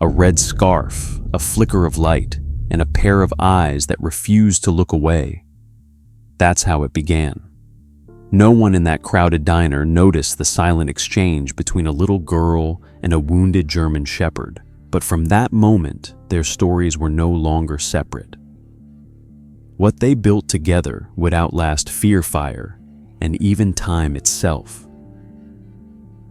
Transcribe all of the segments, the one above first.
A red scarf, a flicker of light, and a pair of eyes that refused to look away. That's how it began. No one in that crowded diner noticed the silent exchange between a little girl and a wounded German shepherd, but from that moment, their stories were no longer separate. What they built together would outlast Fear Fire and even time itself.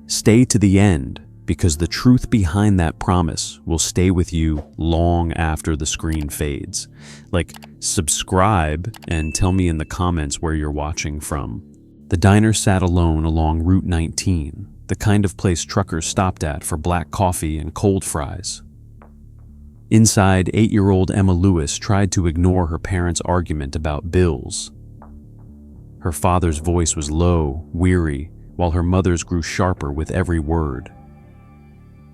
Stay to the end, because the truth behind that promise will stay with you long after the screen fades. Like, subscribe and tell me in the comments where you're watching from. The diner sat alone along Route 19, the kind of place truckers stopped at for black coffee and cold fries. Inside, 8-year-old Emma Lewis tried to ignore her parents' argument about bills. Her father's voice was low, weary, while her mother's grew sharper with every word.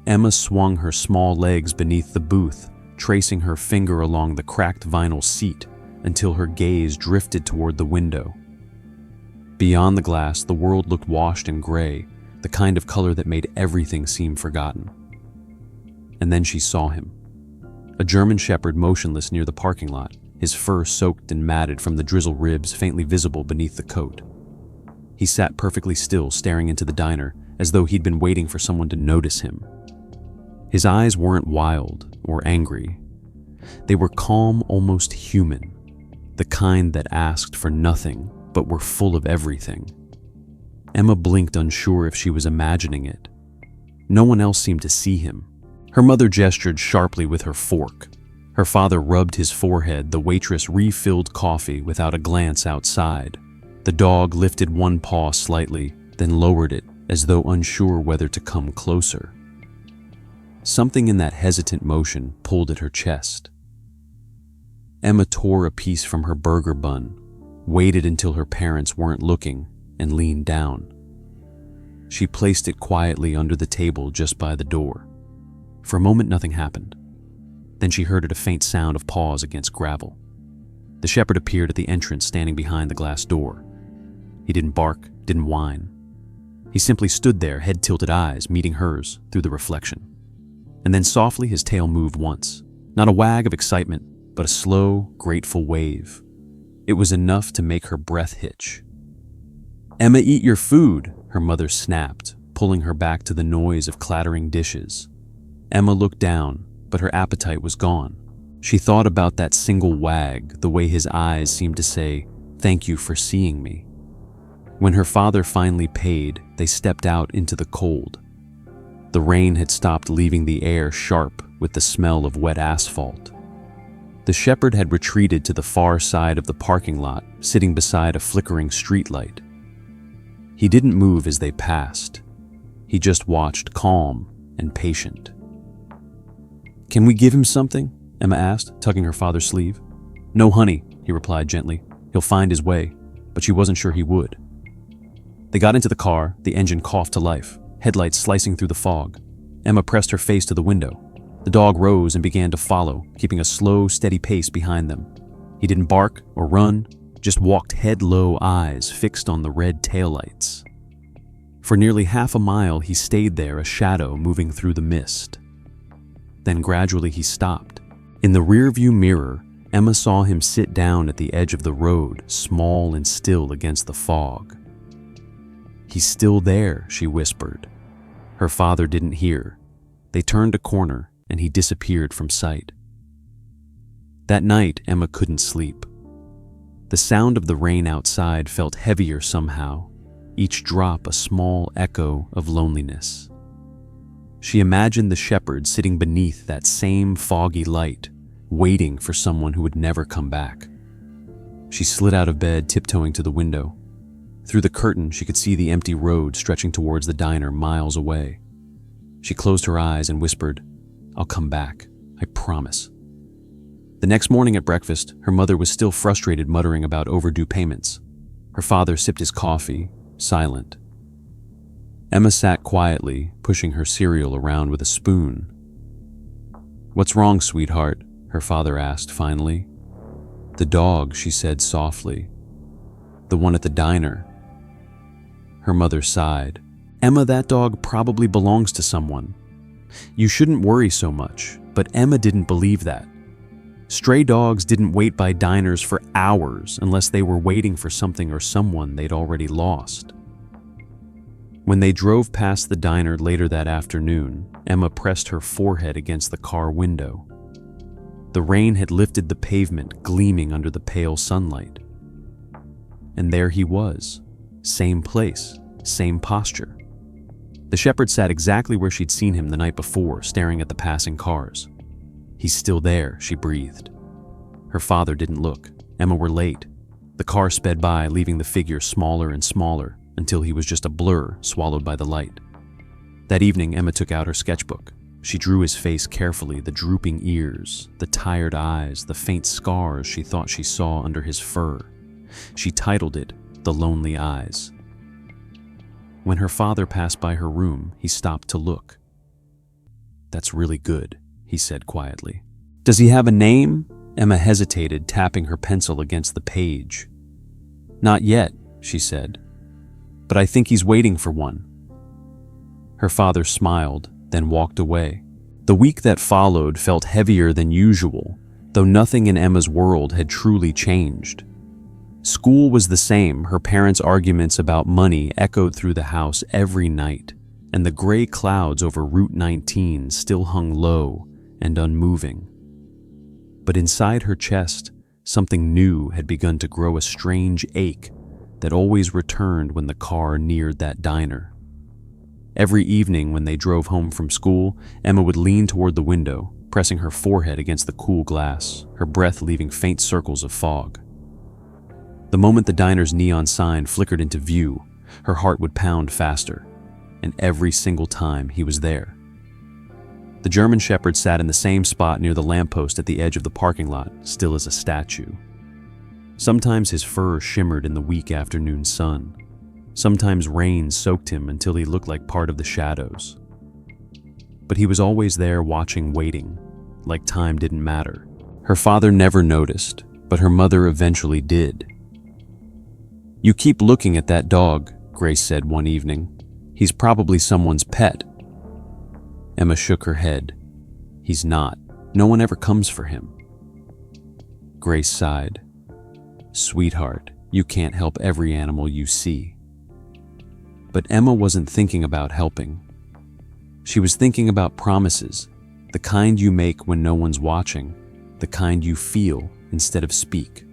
Emma swung her small legs beneath the booth, tracing her finger along the cracked vinyl seat until her gaze drifted toward the window. Beyond the glass, the world looked washed and gray, the kind of color that made everything seem forgotten. And then she saw him. A German shepherd motionless near the parking lot, his fur soaked and matted from the drizzle ribs faintly visible beneath the coat. He sat perfectly still, staring into the diner, as though he'd been waiting for someone to notice him. His eyes weren't wild or angry. They were calm, almost human, the kind that asked for nothing but were full of everything. Emma blinked, unsure if she was imagining it. No one else seemed to see him. Her mother gestured sharply with her fork. Her father rubbed his forehead. The waitress refilled coffee without a glance outside. The dog lifted one paw slightly, then lowered it, as though unsure whether to come closer. Something in that hesitant motion pulled at her chest. Emma tore a piece from her burger bun, waited until her parents weren't looking, and leaned down. She placed it quietly under the table just by the door. For a moment, nothing happened. Then she heard a faint sound of paws against gravel. The shepherd appeared at the entrance, standing behind the glass door. He didn't bark, didn't whine. He simply stood there, head-tilted eyes meeting hers through the reflection. And then softly his tail moved once. Not a wag of excitement, but a slow, grateful wave. It was enough to make her breath hitch. "Emma, eat your food," her mother snapped, pulling her back to the noise of clattering dishes. Emma looked down, but her appetite was gone. She thought about that single wag, the way his eyes seemed to say, "Thank you for seeing me." When her father finally paid, they stepped out into the cold. The rain had stopped, leaving the air sharp with the smell of wet asphalt. The shepherd had retreated to the far side of the parking lot, sitting beside a flickering streetlight. He didn't move as they passed. He just watched, calm and patient. "Can we give him something?" Emma asked, tugging her father's sleeve. "No, honey," he replied gently. "He'll find his way," but she wasn't sure he would. They got into the car, the engine coughed to life, headlights slicing through the fog. Emma pressed her face to the window. The dog rose and began to follow, keeping a slow, steady pace behind them. He didn't bark or run, just walked head low, eyes fixed on the red taillights. For nearly half a mile, he stayed there, a shadow moving through the mist. Then gradually he stopped. In the rearview mirror, Emma saw him sit down at the edge of the road, small and still against the fog. "He's still there," she whispered. Her father didn't hear. They turned a corner, and he disappeared from sight. That night, Emma couldn't sleep. The sound of the rain outside felt heavier somehow, each drop a small echo of loneliness. She imagined the shepherd sitting beneath that same foggy light, waiting for someone who would never come back. She slid out of bed, tiptoeing to the window. Through the curtain, she could see the empty road stretching towards the diner miles away. She closed her eyes and whispered, "I'll come back, I promise." The next morning at breakfast, her mother was still frustrated, muttering about overdue payments. Her father sipped his coffee, silent. Emma sat quietly, pushing her cereal around with a spoon. "What's wrong, sweetheart?" her father asked finally. "The dog," she said softly. "The one at the diner." Her mother sighed. "Emma, that dog probably belongs to someone. You shouldn't worry so much, but Emma didn't believe that. Stray dogs didn't wait by diners for hours unless they were waiting for something or someone they'd already lost. When they drove past the diner later that afternoon, Emma pressed her forehead against the car window. The rain had lifted the pavement, gleaming under the pale sunlight. And there he was, same place, same posture. The shepherd sat exactly where she'd seen him the night before, staring at the passing cars. "He's still there," she breathed. Her father didn't look. Emma were late. The car sped by, leaving the figure smaller and smaller, until he was just a blur swallowed by the light. That evening, Emma took out her sketchbook. She drew his face carefully, the drooping ears, the tired eyes, the faint scars she thought she saw under his fur. She titled it, "The Lonely Eyes." When her father passed by her room, he stopped to look. "That's really good," he said quietly. "Does he have a name?" Emma hesitated, tapping her pencil against the page. "Not yet," she said, "but I think he's waiting for one." Her father smiled, then walked away. The week that followed felt heavier than usual, though nothing in Emma's world had truly changed. School was the same. Her parents' arguments about money echoed through the house every night, and the gray clouds over Route 19 still hung low and unmoving. But inside her chest, something new had begun to grow, a strange ache that always returned when the car neared that diner. Every evening when they drove home from school, Emma would lean toward the window, pressing her forehead against the cool glass, her breath leaving faint circles of fog. The moment the diner's neon sign flickered into view, her heart would pound faster, and every single time he was there. The German shepherd sat in the same spot near the lamppost at the edge of the parking lot, still as a statue. Sometimes his fur shimmered in the weak afternoon sun. Sometimes rain soaked him until he looked like part of the shadows. But he was always there, watching, waiting, like time didn't matter. Her father never noticed, but her mother eventually did. "You keep looking at that dog," Grace said one evening. "He's probably someone's pet." Emma shook her head. "He's not. No one ever comes for him." Grace sighed. "Sweetheart, you can't help every animal you see." But Emma wasn't thinking about helping. She was thinking about promises, the kind you make when no one's watching, the kind you feel instead of speak.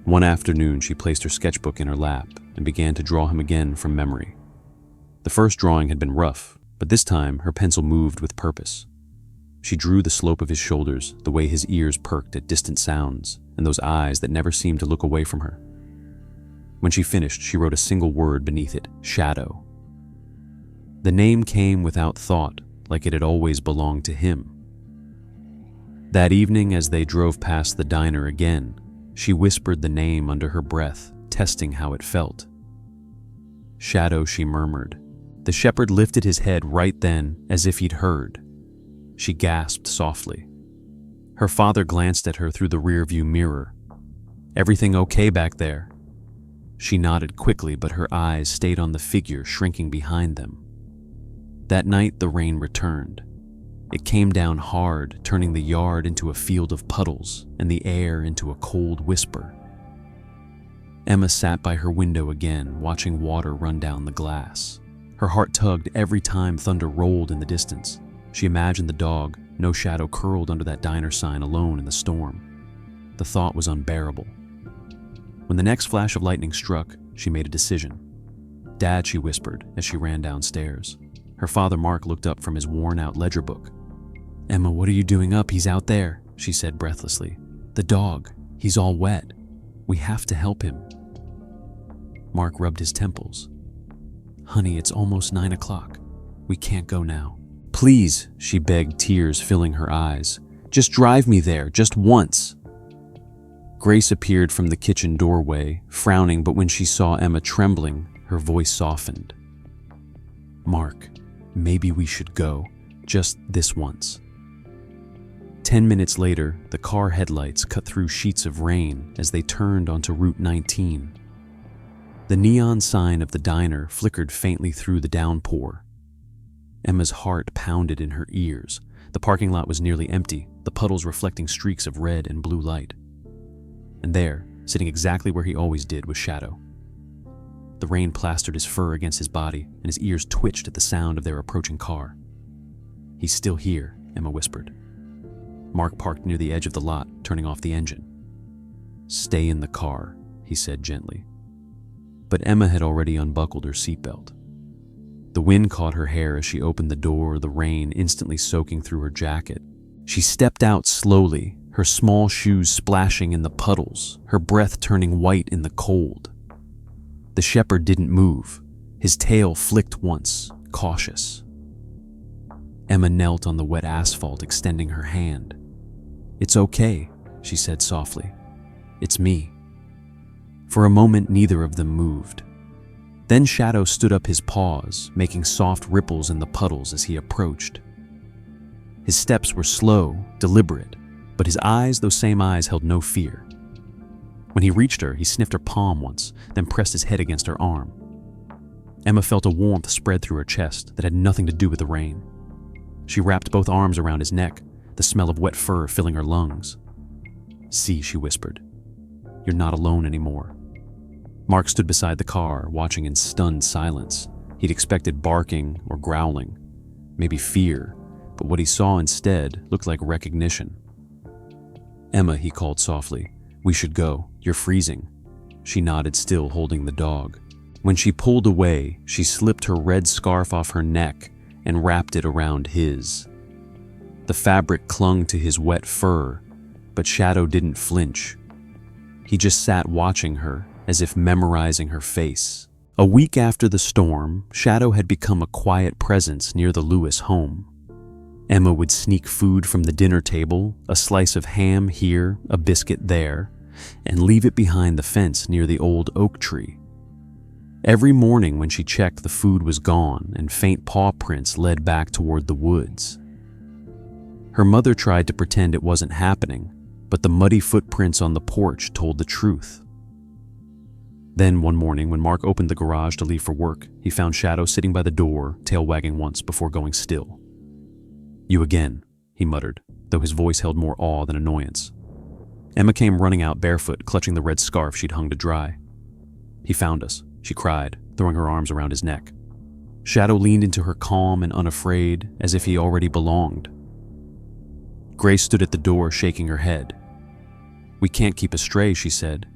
One afternoon, she placed her sketchbook in her lap and began to draw him again from memory. The first drawing had been rough, but this time her pencil moved with purpose. She drew the slope of his shoulders, the way his ears perked at distant sounds, and those eyes that never seemed to look away from her. When she finished, she wrote a single word beneath it: Shadow. The name came without thought, like it had always belonged to him. That evening, as they drove past the diner again, she whispered the name under her breath, testing how it felt. "Shadow," she murmured. The shepherd lifted his head right then, as if he'd heard. She gasped softly. Her father glanced at her through the rearview mirror. "Everything okay back there?" She nodded quickly, but her eyes stayed on the figure shrinking behind them. That night, the rain returned. It came down hard, turning the yard into a field of puddles and the air into a cold whisper. Emma sat by her window again, watching water run down the glass. Her heart tugged every time thunder rolled in the distance. She imagined the dog, no shadow, curled under that diner sign alone in the storm. The thought was unbearable. When the next flash of lightning struck, she made a decision. "Dad," she whispered as she ran downstairs. Her father, Mark, looked up from his worn-out ledger book. "Emma, what are you doing up? He's out there," she said breathlessly. "The dog. He's all wet. We have to help him." Mark rubbed his temples. "Honey, it's almost 9 o'clock. We can't go now." "Please," she begged, tears filling her eyes. "Just drive me there, just once." Grace appeared from the kitchen doorway, frowning, but when she saw Emma trembling, her voice softened. "Mark, maybe we should go, just this once." 10 minutes later, the car headlights cut through sheets of rain as they turned onto Route 19. The neon sign of the diner flickered faintly through the downpour. Emma's heart pounded in her ears. The parking lot was nearly empty, the puddles reflecting streaks of red and blue light. And there, sitting exactly where he always did, was Shadow. The rain plastered his fur against his body, and his ears twitched at the sound of their approaching car. "He's still here," Emma whispered. Mark parked near the edge of the lot, turning off the engine. "Stay in the car," he said gently. But Emma had already unbuckled her seatbelt. The wind caught her hair as she opened the door, the rain instantly soaking through her jacket. She stepped out slowly, her small shoes splashing in the puddles, her breath turning white in the cold. The shepherd didn't move. His tail flicked once, cautious. Emma knelt on the wet asphalt, extending her hand. "It's okay," she said softly. "It's me." For a moment, neither of them moved. Then Shadow stood up his paws, making soft ripples in the puddles as he approached. His steps were slow, deliberate, but his eyes, those same eyes, held no fear. When he reached her, he sniffed her palm once, then pressed his head against her arm. Emma felt a warmth spread through her chest that had nothing to do with the rain. She wrapped both arms around his neck, the smell of wet fur filling her lungs. "See," she whispered. "You're not alone anymore." Mark stood beside the car, watching in stunned silence. He'd expected barking or growling, maybe fear, but what he saw instead looked like recognition. "Emma," he called softly, "we should go. You're freezing." She nodded, still holding the dog. When she pulled away, she slipped her red scarf off her neck and wrapped it around his. The fabric clung to his wet fur, but Shadow didn't flinch. He just sat watching her, as if memorizing her face. A week after the storm, Shadow had become a quiet presence near the Lewis home. Emma would sneak food from the dinner table, a slice of ham here, a biscuit there, and leave it behind the fence near the old oak tree. Every morning when she checked, the food was gone and faint paw prints led back toward the woods. Her mother tried to pretend it wasn't happening, but the muddy footprints on the porch told the truth. Then one morning, when Mark opened the garage to leave for work, he found Shadow sitting by the door, tail wagging once before going still. "You again," he muttered, though his voice held more awe than annoyance. Emma came running out barefoot, clutching the red scarf she'd hung to dry. "He found us," she cried, throwing her arms around his neck. Shadow leaned into her calm and unafraid, as if he already belonged. Grace stood at the door, shaking her head. "We can't keep astray," she said.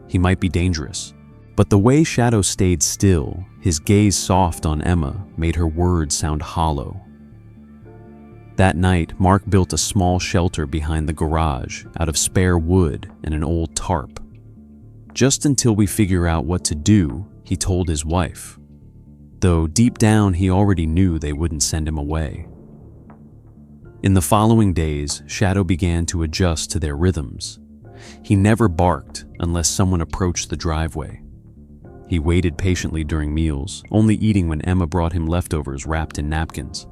"He might be dangerous." But the way Shadow stayed still, his gaze soft on Emma, made her words sound hollow. That night, Mark built a small shelter behind the garage out of spare wood and an old tarp. "Just until we figure out what to do," he told his wife, though deep down he already knew they wouldn't send him away. In the following days, Shadow began to adjust to their rhythms. He never barked unless someone approached the driveway. He waited patiently during meals, only eating when Emma brought him leftovers wrapped in napkins.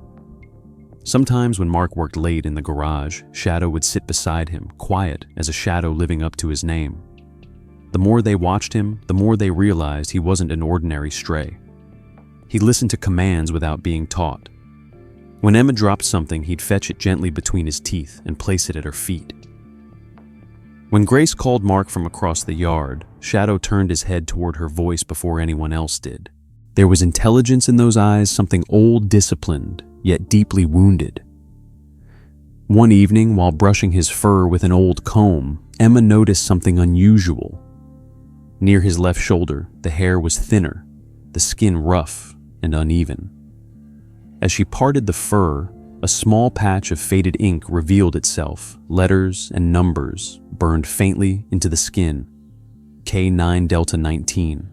Sometimes when Mark worked late in the garage, Shadow would sit beside him, quiet as a shadow living up to his name. The more they watched him, the more they realized he wasn't an ordinary stray. He listened to commands without being taught. When Emma dropped something, he'd fetch it gently between his teeth and place it at her feet. When Grace called Mark from across the yard, Shadow turned his head toward her voice before anyone else did. There was intelligence in those eyes, something old, disciplined, yet deeply wounded. One evening, while brushing his fur with an old comb, Emma noticed something unusual. Near his left shoulder, the hair was thinner, the skin rough and uneven. As she parted the fur, a small patch of faded ink revealed itself, letters and numbers burned faintly into the skin. K9 Delta 19.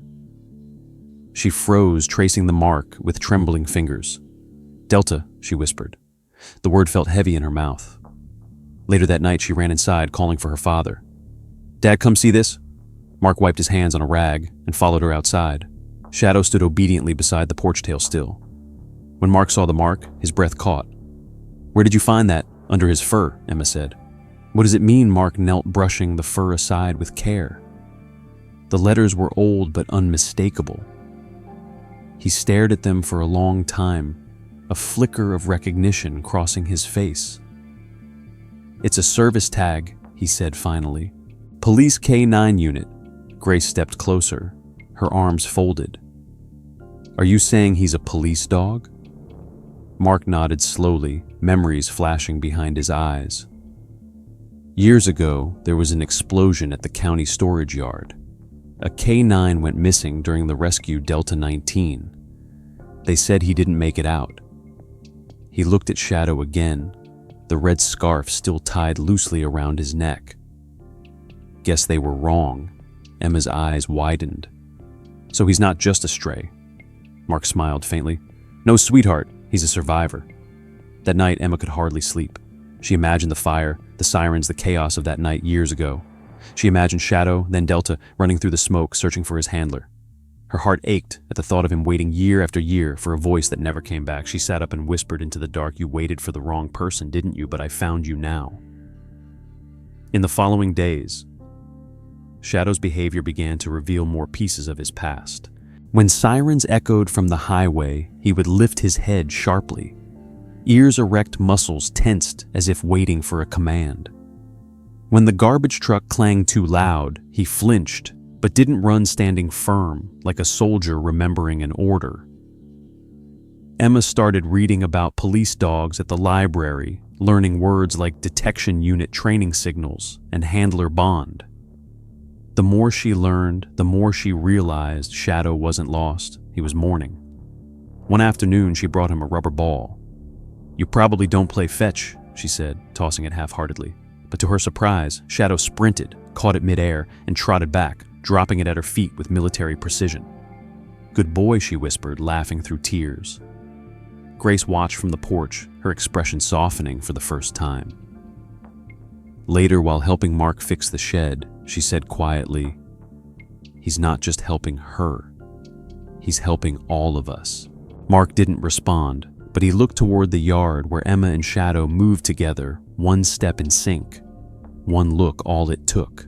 She froze, tracing the mark with trembling fingers. "Delta," she whispered. The word felt heavy in her mouth. Later that night, she ran inside, calling for her father. "Dad, come see this?" Mark wiped his hands on a rag and followed her outside. Shadow stood obediently beside the porch tail still. When Mark saw the mark, his breath caught. "Where did you find that?" "Under his fur," Emma said. "What does it mean?" Mark knelt, brushing the fur aside with care. The letters were old but unmistakable. He stared at them for a long time, a flicker of recognition crossing his face. "It's a service tag," he said finally. "Police K9 unit." Grace stepped closer, her arms folded. "Are you saying he's a police dog?" Mark nodded slowly, memories flashing behind his eyes. Years ago, there was an explosion at the county storage yard. A K9 went missing during the rescue Delta 19. They said he didn't make it out. He looked at Shadow again, the red scarf still tied loosely around his neck. "Guess they were wrong." Emma's eyes widened. "So he's not just a stray?" Mark smiled faintly. "No, sweetheart, he's a survivor." That night, Emma could hardly sleep. She imagined the fire, the sirens, the chaos of that night years ago. She imagined Shadow, then Delta, running through the smoke, searching for his handler. Her heart ached at the thought of him waiting year after year for a voice that never came back. She sat up and whispered into the dark, "You waited for the wrong person, didn't you? But I found you now." In the following days, Shadow's behavior began to reveal more pieces of his past. When sirens echoed from the highway, he would lift his head sharply. Ears erect, muscles tensed as if waiting for a command. When the garbage truck clanged too loud, he flinched, but didn't run standing firm like a soldier remembering an order. Emma started reading about police dogs at the library, learning words like detection unit training signals and handler bond. The more she learned, the more she realized Shadow wasn't lost. He was mourning. One afternoon, she brought him a rubber ball. "You probably don't play fetch," she said, tossing it half-heartedly. But to her surprise, Shadow sprinted, caught it midair, and trotted back, dropping it at her feet with military precision. "Good boy," she whispered, laughing through tears. Grace watched from the porch, her expression softening for the first time. Later, while helping Mark fix the shed, she said quietly, "He's not just helping her. He's helping all of us." Mark didn't respond, but he looked toward the yard where Emma and Shadow moved together, one step in sync, one look all it took.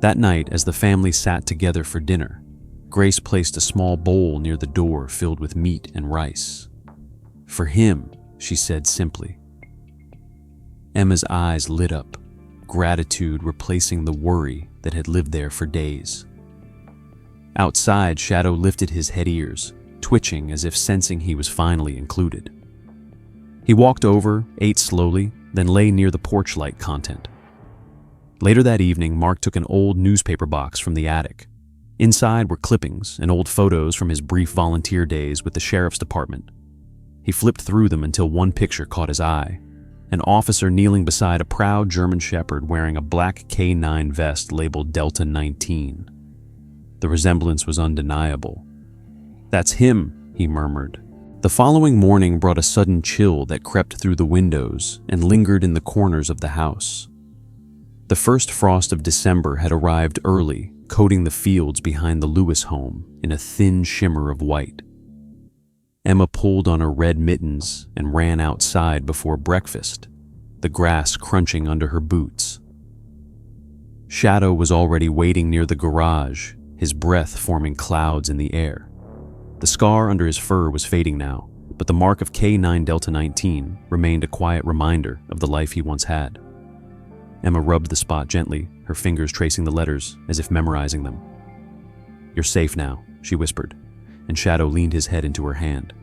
That night, as the family sat together for dinner, Grace placed a small bowl near the door filled with meat and rice. "For him," she said simply. Emma's eyes lit up, gratitude replacing the worry that had lived there for days. Outside, Shadow lifted his head ears, twitching as if sensing he was finally included. He walked over, ate slowly, then lay near the porch light content. Later that evening, Mark took an old newspaper box from the attic. Inside were clippings and old photos from his brief volunteer days with the sheriff's department. He flipped through them until one picture caught his eye. An officer kneeling beside a proud German shepherd wearing a black K9 vest labeled Delta 19. The resemblance was undeniable. "That's him," he murmured. The following morning brought a sudden chill that crept through the windows and lingered in the corners of the house. The first frost of December had arrived early, coating the fields behind the Lewis home in a thin shimmer of white. Emma pulled on her red mittens and ran outside before breakfast, the grass crunching under her boots. Shadow was already waiting near the garage, his breath forming clouds in the air. The scar under his fur was fading now, but the mark of K9 Delta 19 remained a quiet reminder of the life he once had. Emma rubbed the spot gently, her fingers tracing the letters as if memorizing them. "You're safe now," she whispered, and Shadow leaned his head into her hand.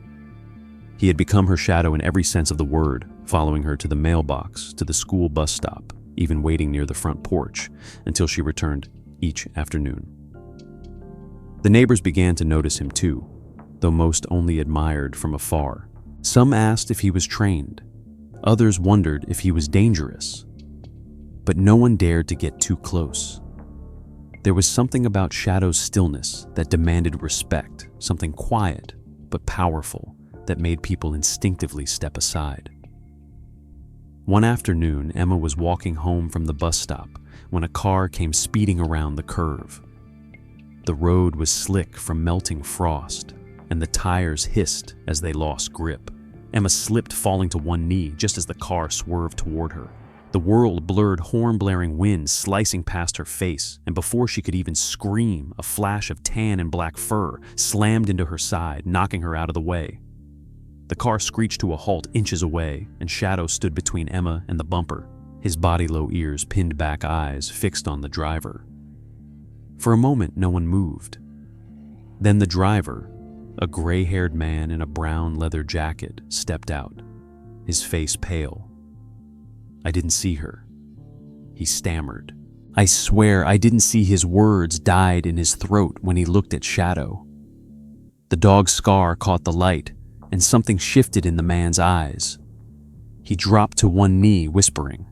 He had become her shadow in every sense of the word, following her to the mailbox, to the school bus stop, even waiting near the front porch, until she returned each afternoon. The neighbors began to notice him too, though most only admired from afar. Some asked if he was trained. Others wondered if he was dangerous. But no one dared to get too close. There was something about Shadow's stillness that demanded respect, something quiet but powerful that made people instinctively step aside. One afternoon, Emma was walking home from the bus stop when a car came speeding around the curve. The road was slick from melting frost, and the tires hissed as they lost grip. Emma slipped, falling to one knee just as the car swerved toward her. The world blurred horn-blaring winds slicing past her face, and before she could even scream, a flash of tan and black fur slammed into her side, knocking her out of the way. The car screeched to a halt inches away, and Shadow stood between Emma and the bumper, his body-low ears, pinned back eyes fixed on the driver. For a moment, no one moved. Then the driver, a gray-haired man in a brown leather jacket, stepped out, his face pale. "I didn't see her," he stammered. I swear I didn't see. His words died in his throat when he looked at Shadow. The dog's scar caught the light, and something shifted in the man's eyes. He dropped to one knee, whispering.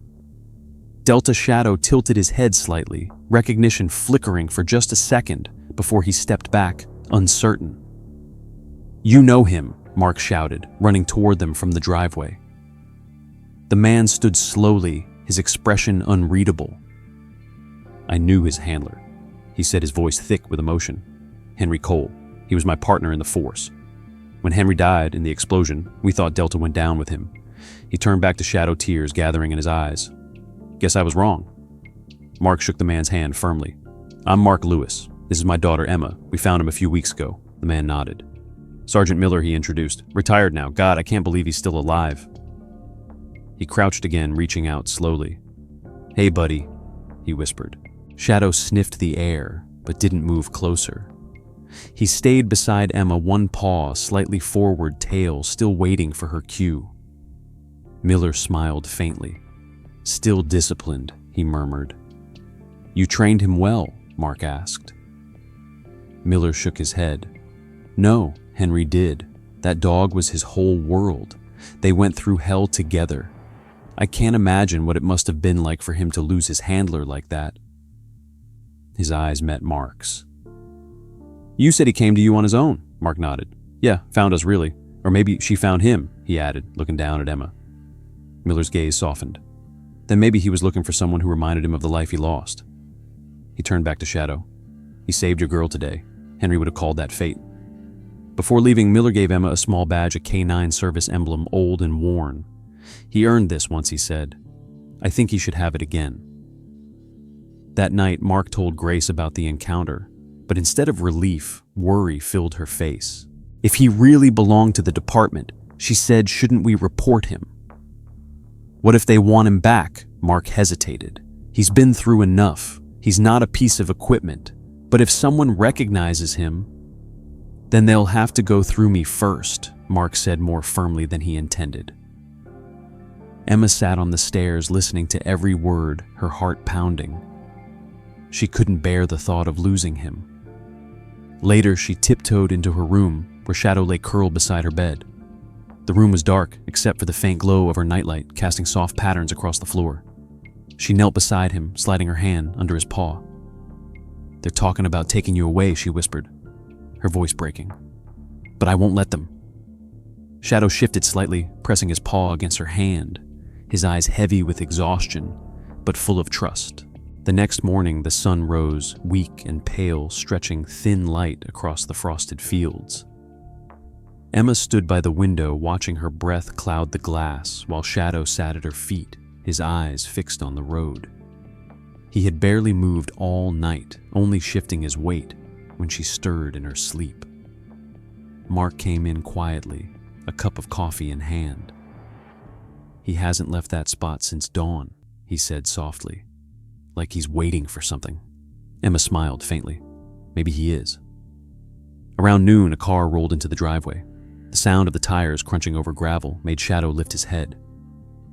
Delta Shadow tilted his head slightly, recognition flickering for just a second before he stepped back, uncertain. "You know him," Mark shouted, running toward them from the driveway. The man stood slowly, his expression unreadable. "I knew his handler," he said, his voice thick with emotion. "Henry Cole. He was my partner in the force. When Henry died in the explosion, we thought Delta went down with him." He turned back to Shadow, tears gathering in his eyes. "Guess I was wrong." Mark shook the man's hand firmly. "I'm Mark Lewis. This is my daughter, Emma. We found him a few weeks ago." The man nodded. "Sergeant Miller," he introduced. "Retired now. God, I can't believe he's still alive." He crouched again, reaching out slowly. "Hey, buddy," he whispered. Shadow sniffed the air, but didn't move closer. He stayed beside Emma, one paw slightly forward, tail still waiting for her cue. Miller smiled faintly. "Still disciplined," he murmured. "You trained him well?" Mark asked. Miller shook his head. "No, Henry did. That dog was his whole world. They went through hell together. I can't imagine what it must have been like for him to lose his handler like that." His eyes met Mark's. "You said he came to you on his own," Mark nodded. "Yeah, found us really. Or maybe she found him," he added, looking down at Emma. Miller's gaze softened. "Then maybe he was looking for someone who reminded him of the life he lost." He turned back to Shadow. "He saved your girl today. Henry would have called that fate." Before leaving, Miller gave Emma a small badge, a K9 service emblem, old and worn. "He earned this once," he said. "I think he should have it again." That night, Mark told Grace about the encounter, but instead of relief, worry filled her face. If he really belonged to the department, she said, shouldn't we report him? What if they want him back? Mark hesitated. He's been through enough. He's not a piece of equipment. But if someone recognizes him, then they'll have to go through me first, Mark said more firmly than he intended. Emma sat on the stairs listening to every word, her heart pounding. She couldn't bear the thought of losing him. Later, she tiptoed into her room, where Shadow lay curled beside her bed. The room was dark, except for the faint glow of her nightlight casting soft patterns across the floor. She knelt beside him, sliding her hand under his paw. "They're talking about taking you away," she whispered, her voice breaking. "But I won't let them." Shadow shifted slightly, pressing his paw against her hand, his eyes heavy with exhaustion, but full of trust. The next morning, the sun rose, weak and pale, stretching thin light across the frosted fields. Emma stood by the window, watching her breath cloud the glass, while Shadow sat at her feet, his eyes fixed on the road. He had barely moved all night, only shifting his weight, when she stirred in her sleep. Mark came in quietly, a cup of coffee in hand. "He hasn't left that spot since dawn," he said softly. "Like he's waiting for something." Emma smiled faintly. "Maybe he is." Around noon, a car rolled into the driveway. The sound of the tires crunching over gravel made Shadow lift his head.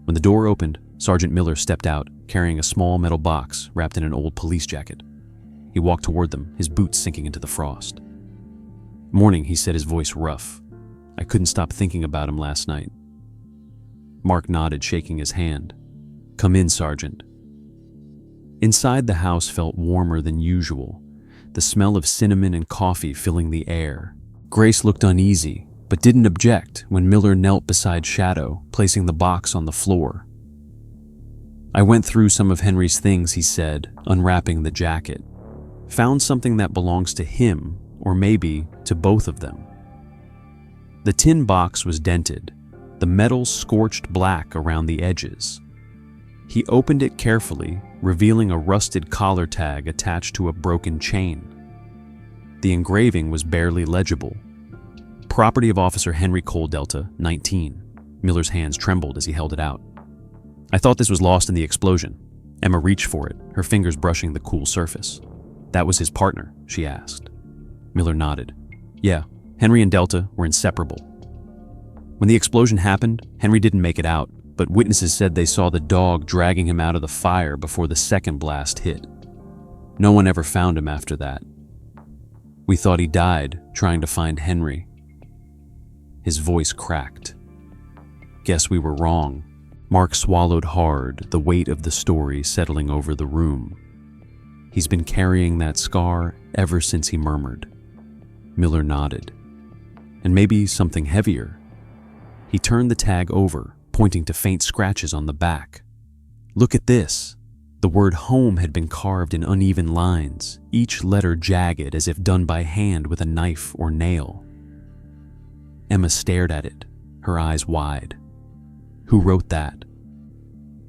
When the door opened, Sergeant Miller stepped out, carrying a small metal box wrapped in an old police jacket. He walked toward them, his boots sinking into the frost. "Morning," he said, his voice rough. "I couldn't stop thinking about him last night." Mark nodded, shaking his hand. "Come in, Sergeant." Inside, the house felt warmer than usual, the smell of cinnamon and coffee filling the air. Grace looked uneasy, but didn't object when Miller knelt beside Shadow, placing the box on the floor. "I went through some of Henry's things," he said, unwrapping the jacket. "Found something that belongs to him, or maybe to both of them." The tin box was dented, the metal scorched black around the edges. He opened it carefully, revealing a rusted collar tag attached to a broken chain. The engraving was barely legible. property of Officer Henry Cole Delta, 19. Miller's hands trembled as he held it out. I thought this was lost in the explosion. Emma reached for it, her fingers brushing the cool surface. That was his partner, she asked. Miller nodded. Yeah, Henry and Delta were inseparable. When the explosion happened, Henry didn't make it out, but witnesses said they saw the dog dragging him out of the fire before the second blast hit. No one ever found him after that. We thought he died trying to find Henry. His voice cracked. Guess we were wrong. Mark swallowed hard, the weight of the story settling over the room. He's been carrying that scar ever since he murmured. Miller nodded. And maybe something heavier. He turned the tag over, pointing to faint scratches on the back. Look at this. The word home had been carved in uneven lines, each letter jagged as if done by hand with a knife or nail. Emma stared at it, her eyes wide. Who wrote that?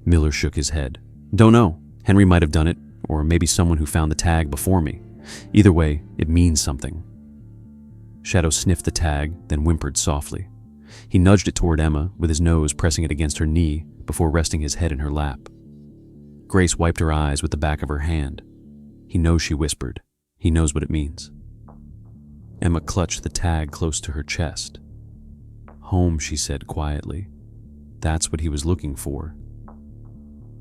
Miller shook his head. Don't know. Henry might have done it, or maybe someone who found the tag before me. Either way, it means something. Shadow sniffed the tag, then whimpered softly. He nudged it toward Emma, with his nose pressing it against her knee before resting his head in her lap. Grace wiped her eyes with the back of her hand. He knows, she whispered. He knows what it means. Emma clutched the tag close to her chest. Home, she said quietly. That's what he was looking for.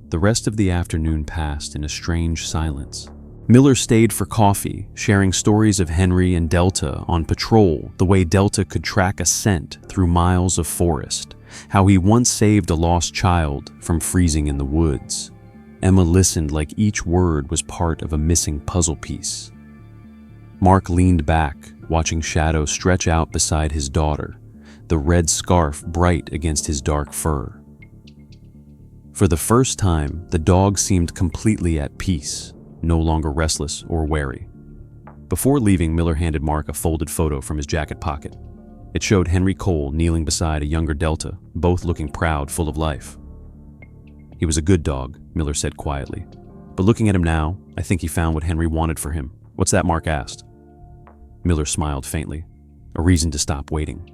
The rest of the afternoon passed in a strange silence. Miller stayed for coffee, sharing stories of Henry and Delta on patrol, the way Delta could track a scent through miles of forest, how he once saved a lost child from freezing in the woods. Emma listened like each word was part of a missing puzzle piece. Mark leaned back, watching Shadow stretch out beside his daughter, the red scarf bright against his dark fur. For the first time, the dog seemed completely at peace, no longer restless or wary. Before leaving, Miller handed Mark a folded photo from his jacket pocket. It showed Henry Cole kneeling beside a younger Delta, both looking proud, full of life. He was a good dog, Miller said quietly. But looking at him now, I think he found what Henry wanted for him. What's that? Mark asked. Miller smiled faintly. A reason to stop waiting.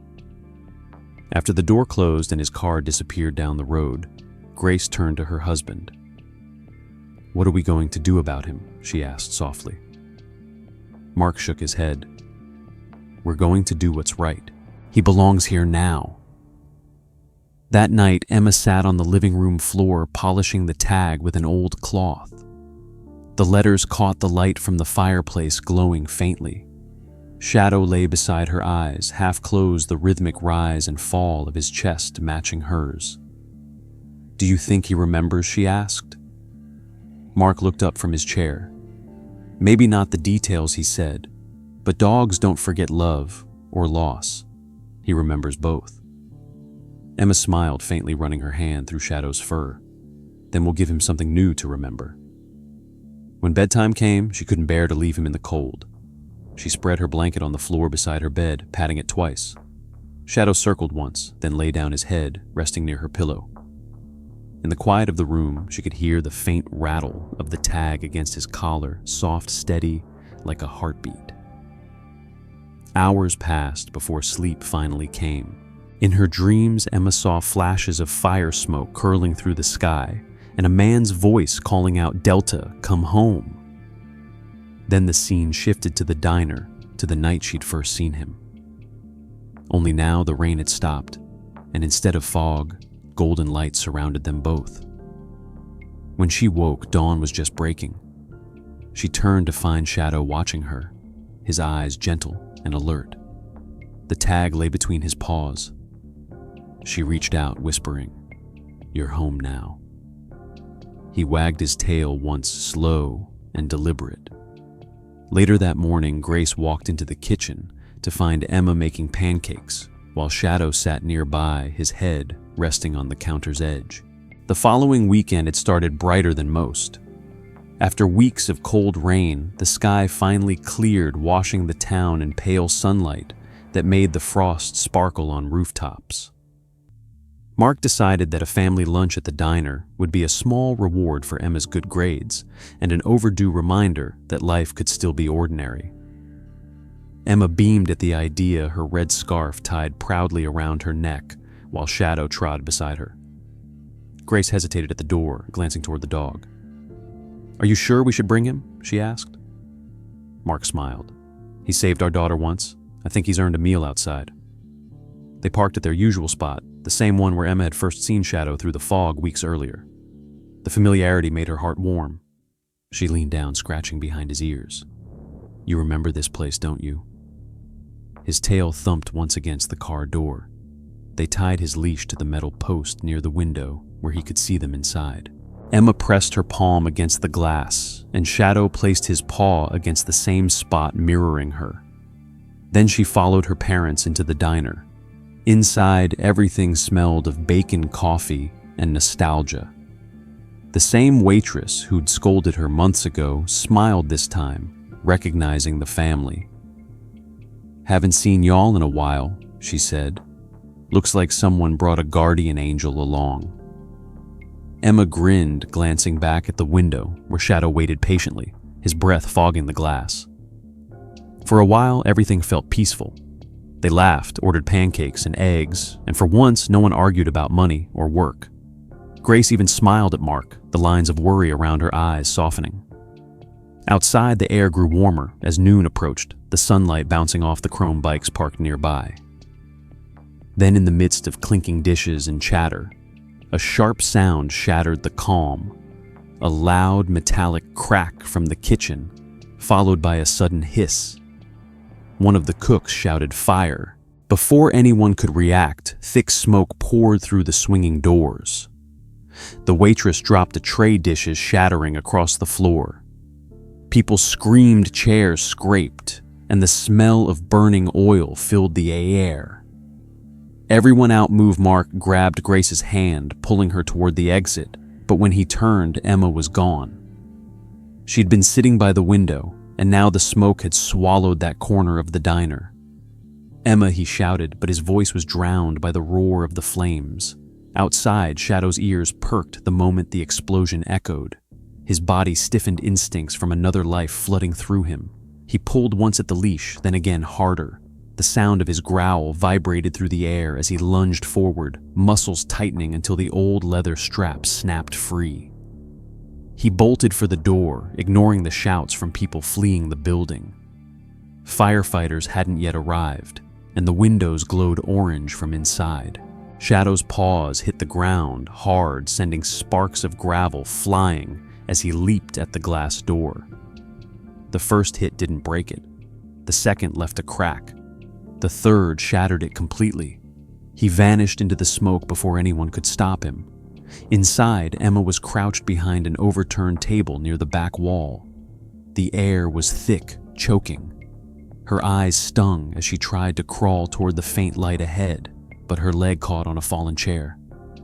After the door closed and his car disappeared down the road, Grace turned to her husband. What are we going to do about him? She asked softly. Mark shook his head. We're going to do what's right. He belongs here now. That night, Emma sat on the living room floor polishing the tag with an old cloth. The letters caught the light from the fireplace glowing faintly. Shadow lay beside her eyes, half closed, the rhythmic rise and fall of his chest matching hers. Do you think he remembers? She asked. Mark looked up from his chair. Maybe not the details, he said, but dogs don't forget love or loss. He remembers both. Emma smiled, faintly running her hand through Shadow's fur. Then we'll give him something new to remember. When bedtime came, she couldn't bear to leave him in the cold. She spread her blanket on the floor beside her bed, patting it twice. Shadow circled once, then lay down his head, resting near her pillow. In the quiet of the room, she could hear the faint rattle of the tag against his collar, soft, steady, like a heartbeat. Hours passed before sleep finally came. In her dreams, Emma saw flashes of fire smoke curling through the sky, and a man's voice calling out, "Delta, come home." Then the scene shifted to the diner, to the night she'd first seen him. Only now the rain had stopped, and instead of fog, golden light surrounded them both. When she woke, dawn was just breaking. She turned to find Shadow watching her, his eyes gentle and alert. The tag lay between his paws. She reached out, whispering, "You're home now." He wagged his tail once, slow and deliberate. Later that morning, Grace walked into the kitchen to find Emma making pancakes, while Shadow sat nearby, his head resting on the counter's edge. The following weekend had started brighter than most. After weeks of cold rain, the sky finally cleared, washing the town in pale sunlight that made the frost sparkle on rooftops. Mark decided that a family lunch at the diner would be a small reward for Emma's good grades and an overdue reminder that life could still be ordinary. Emma beamed at the idea, her red scarf tied proudly around her neck while Shadow trod beside her. Grace hesitated at the door, glancing toward the dog. "Are you sure we should bring him?" she asked. Mark smiled. "He saved our daughter once. I think he's earned a meal outside." They parked at their usual spot, the same one where Emma had first seen Shadow through the fog weeks earlier. The familiarity made her heart warm. She leaned down, scratching behind his ears. "You remember this place, don't you?" His tail thumped once against the car door. They tied his leash to the metal post near the window where he could see them inside. Emma pressed her palm against the glass, and Shadow placed his paw against the same spot, mirroring her. Then she followed her parents into the diner. Inside, everything smelled of bacon, coffee, and nostalgia. The same waitress who'd scolded her months ago smiled this time, recognizing the family. "Haven't seen y'all in a while," she said. "Looks like someone brought a guardian angel along." Emma grinned, glancing back at the window where Shadow waited patiently, his breath fogging the glass. For a while, everything felt peaceful. They laughed, ordered pancakes and eggs, and for once, no one argued about money or work. Grace even smiled at Mark, the lines of worry around her eyes softening. Outside, the air grew warmer as noon approached, the sunlight bouncing off the chrome bikes parked nearby. Then, in the midst of clinking dishes and chatter, a sharp sound shattered the calm, a loud metallic crack from the kitchen, followed by a sudden hiss. One of the cooks shouted fire. Before anyone could react, thick smoke poured through the swinging doors. The waitress dropped a tray, dishes shattering across the floor. People screamed, chairs scraped, and the smell of burning oil filled the air. Everyone outmoved Mark grabbed Grace's hand, pulling her toward the exit, but when he turned, Emma was gone. She'd been sitting by the window, and now the smoke had swallowed that corner of the diner. "Emma," he shouted, but his voice was drowned by the roar of the flames. Outside, Shadow's ears perked the moment the explosion echoed. His body stiffened, instincts from another life flooding through him. He pulled once at the leash, then again harder. The sound of his growl vibrated through the air as he lunged forward, muscles tightening until the old leather strap snapped free. He bolted for the door, ignoring the shouts from people fleeing the building. Firefighters hadn't yet arrived, and the windows glowed orange from inside. Shadow's paws hit the ground hard, sending sparks of gravel flying as he leaped at the glass door. The first hit didn't break it. The second left a crack. The third shattered it completely. He vanished into the smoke before anyone could stop him. Inside, Emma was crouched behind an overturned table near the back wall. The air was thick, choking. Her eyes stung as she tried to crawl toward the faint light ahead, but her leg caught on a fallen chair.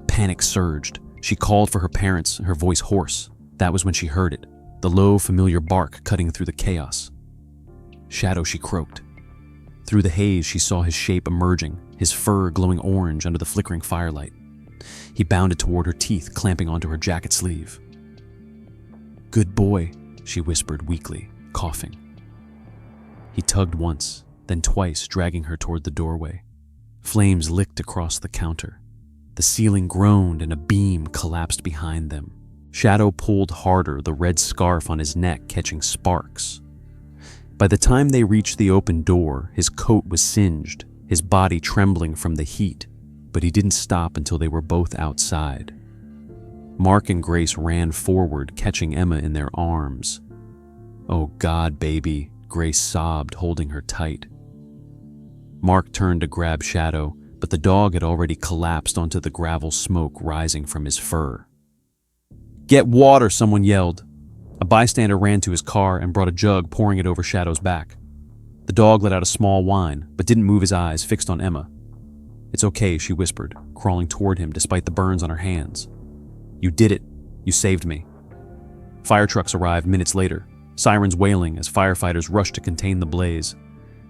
Panic surged. She called for her parents, her voice hoarse. That was when she heard it, the low, familiar bark cutting through the chaos. "Shadow," she croaked. Through the haze, she saw his shape emerging, his fur glowing orange under the flickering firelight. He bounded toward her, teeth clamping onto her jacket sleeve. "Good boy," she whispered weakly, coughing. He tugged once, then twice, dragging her toward the doorway. Flames licked across the counter. The ceiling groaned and a beam collapsed behind them. Shadow pulled harder, the red scarf on his neck catching sparks. By the time they reached the open door, his coat was singed, his body trembling from the heat, but he didn't stop until they were both outside. Mark and Grace ran forward, catching Emma in their arms. "Oh God, baby," Grace sobbed, holding her tight. Mark turned to grab Shadow, but the dog had already collapsed onto the gravel smoke rising from his fur. "Get water," someone yelled. A bystander ran to his car and brought a jug, pouring it over Shadow's back. The dog let out a small whine, but didn't move, his eyes fixed on Emma. "It's okay," she whispered, crawling toward him despite the burns on her hands. "You did it. You saved me." Fire trucks arrived minutes later, sirens wailing as firefighters rushed to contain the blaze.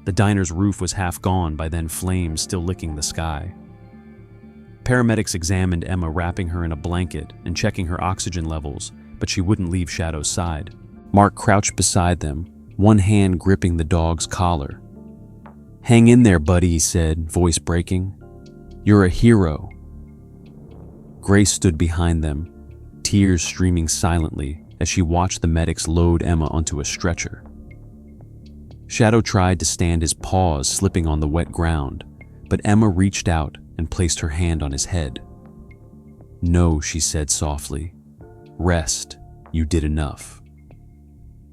The diner's roof was half gone by then, flames still licking the sky. Paramedics examined Emma, wrapping her in a blanket and checking her oxygen levels, but she wouldn't leave Shadow's side. Mark crouched beside them, one hand gripping the dog's collar. "Hang in there, buddy," he said, voice breaking. "You're a hero." Grace stood behind them, tears streaming silently as she watched the medics load Emma onto a stretcher. Shadow tried to stand his paws slipping on the wet ground, but Emma reached out and placed her hand on his head. "No," she said softly. "Rest. You did enough."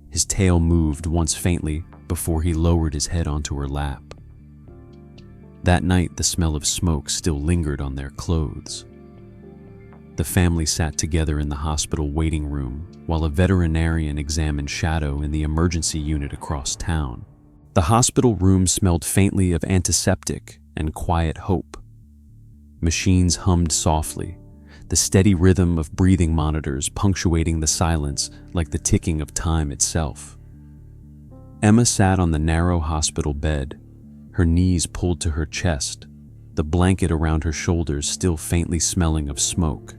His tail moved once faintly before he lowered his head onto her lap. That night, the smell of smoke still lingered on their clothes. The family sat together in the hospital waiting room while a veterinarian examined Shadow in the emergency unit across town. The hospital room smelled faintly of antiseptic and quiet hope. Machines hummed softly, the steady rhythm of breathing monitors punctuating the silence like the ticking of time itself. Emma sat on the narrow hospital bed, her knees pulled to her chest, the blanket around her shoulders still faintly smelling of smoke.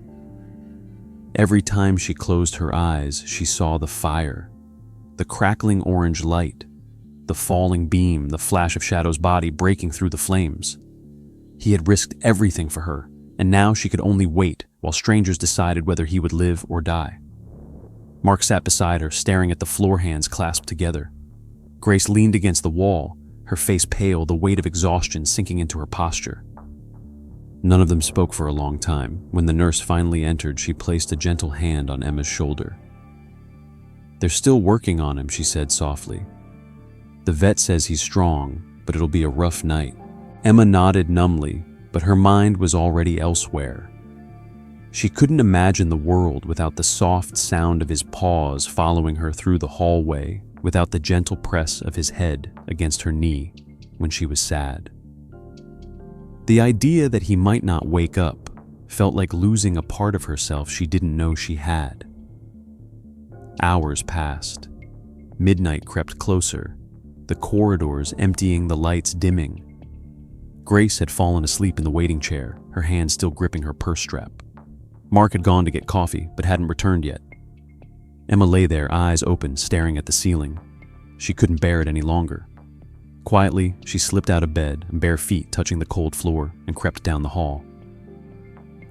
Every time she closed her eyes, she saw the fire, the crackling orange light, the falling beam, the flash of Shadow's body breaking through the flames. He had risked everything for her, and now she could only wait while strangers decided whether he would live or die. Mark sat beside her, staring at the floor hands clasped together. Grace leaned against the wall, her face pale, the weight of exhaustion sinking into her posture. None of them spoke for a long time. When the nurse finally entered, she placed a gentle hand on Emma's shoulder. "They're still working on him," she said softly. "The vet says he's strong, but it'll be a rough night." Emma nodded numbly, but her mind was already elsewhere. She couldn't imagine the world without the soft sound of his paws following her through the hallway, without the gentle press of his head against her knee when she was sad. The idea that he might not wake up felt like losing a part of herself she didn't know she had. Hours passed. Midnight crept closer, the corridors emptying, the lights dimming. Grace had fallen asleep in the waiting chair, her hand still gripping her purse strap. Mark had gone to get coffee, but hadn't returned yet. Emma lay there, eyes open, staring at the ceiling. She couldn't bear it any longer. Quietly, she slipped out of bed, bare feet touching the cold floor, and crept down the hall.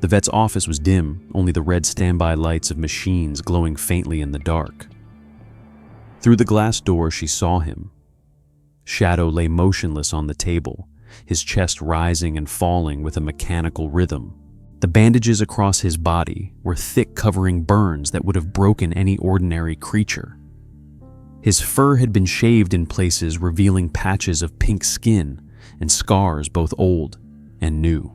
The vet's office was dim, only the red standby lights of machines glowing faintly in the dark. Through the glass door, she saw him. Shadow lay motionless on the table, his chest rising and falling with a mechanical rhythm. The bandages across his body were thick, covering burns that would have broken any ordinary creature. His fur had been shaved in places, revealing patches of pink skin and scars both old and new.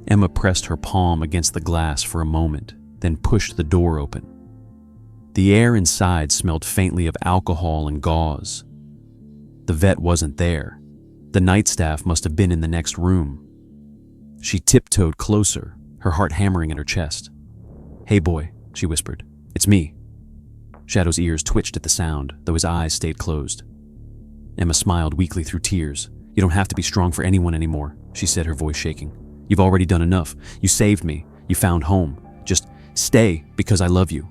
Emma pressed her palm against the glass for a moment, then pushed the door open. The air inside smelled faintly of alcohol and gauze. The vet wasn't there. The night staff must have been in the next room. She tiptoed closer, her heart hammering in her chest. "Hey boy," she whispered. "It's me." Shadow's ears twitched at the sound, though his eyes stayed closed. Emma smiled weakly through tears. "You don't have to be strong for anyone anymore," she said, her voice shaking. "You've already done enough. You saved me. You found home. Just stay, because I love you."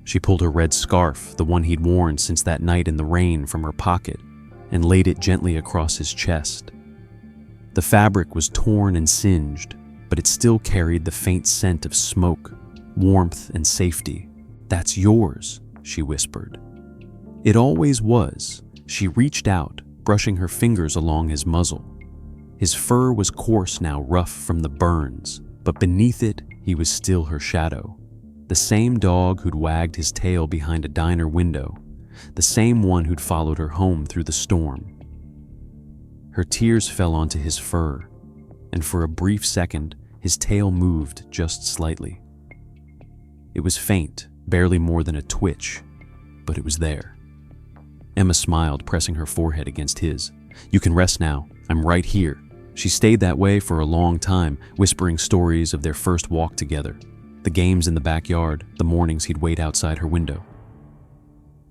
She pulled her red scarf, the one he'd worn since that night in the rain, from her pocket and laid it gently across his chest. The fabric was torn and singed, but it still carried the faint scent of smoke, warmth, and safety. "That's yours," she whispered. It always was. She reached out, brushing her fingers along his muzzle. His fur was coarse now, rough from the burns, but beneath it, he was still her shadow. The same dog who'd wagged his tail behind a diner window, the same one who'd followed her home through the storm. Her tears fell onto his fur, and for a brief second, his tail moved just slightly. It was faint, barely more than a twitch, but it was there. Emma smiled, pressing her forehead against his. "You can rest now. I'm right here." She stayed that way for a long time, whispering stories of their first walk together, the games in the backyard, the mornings he'd wait outside her window.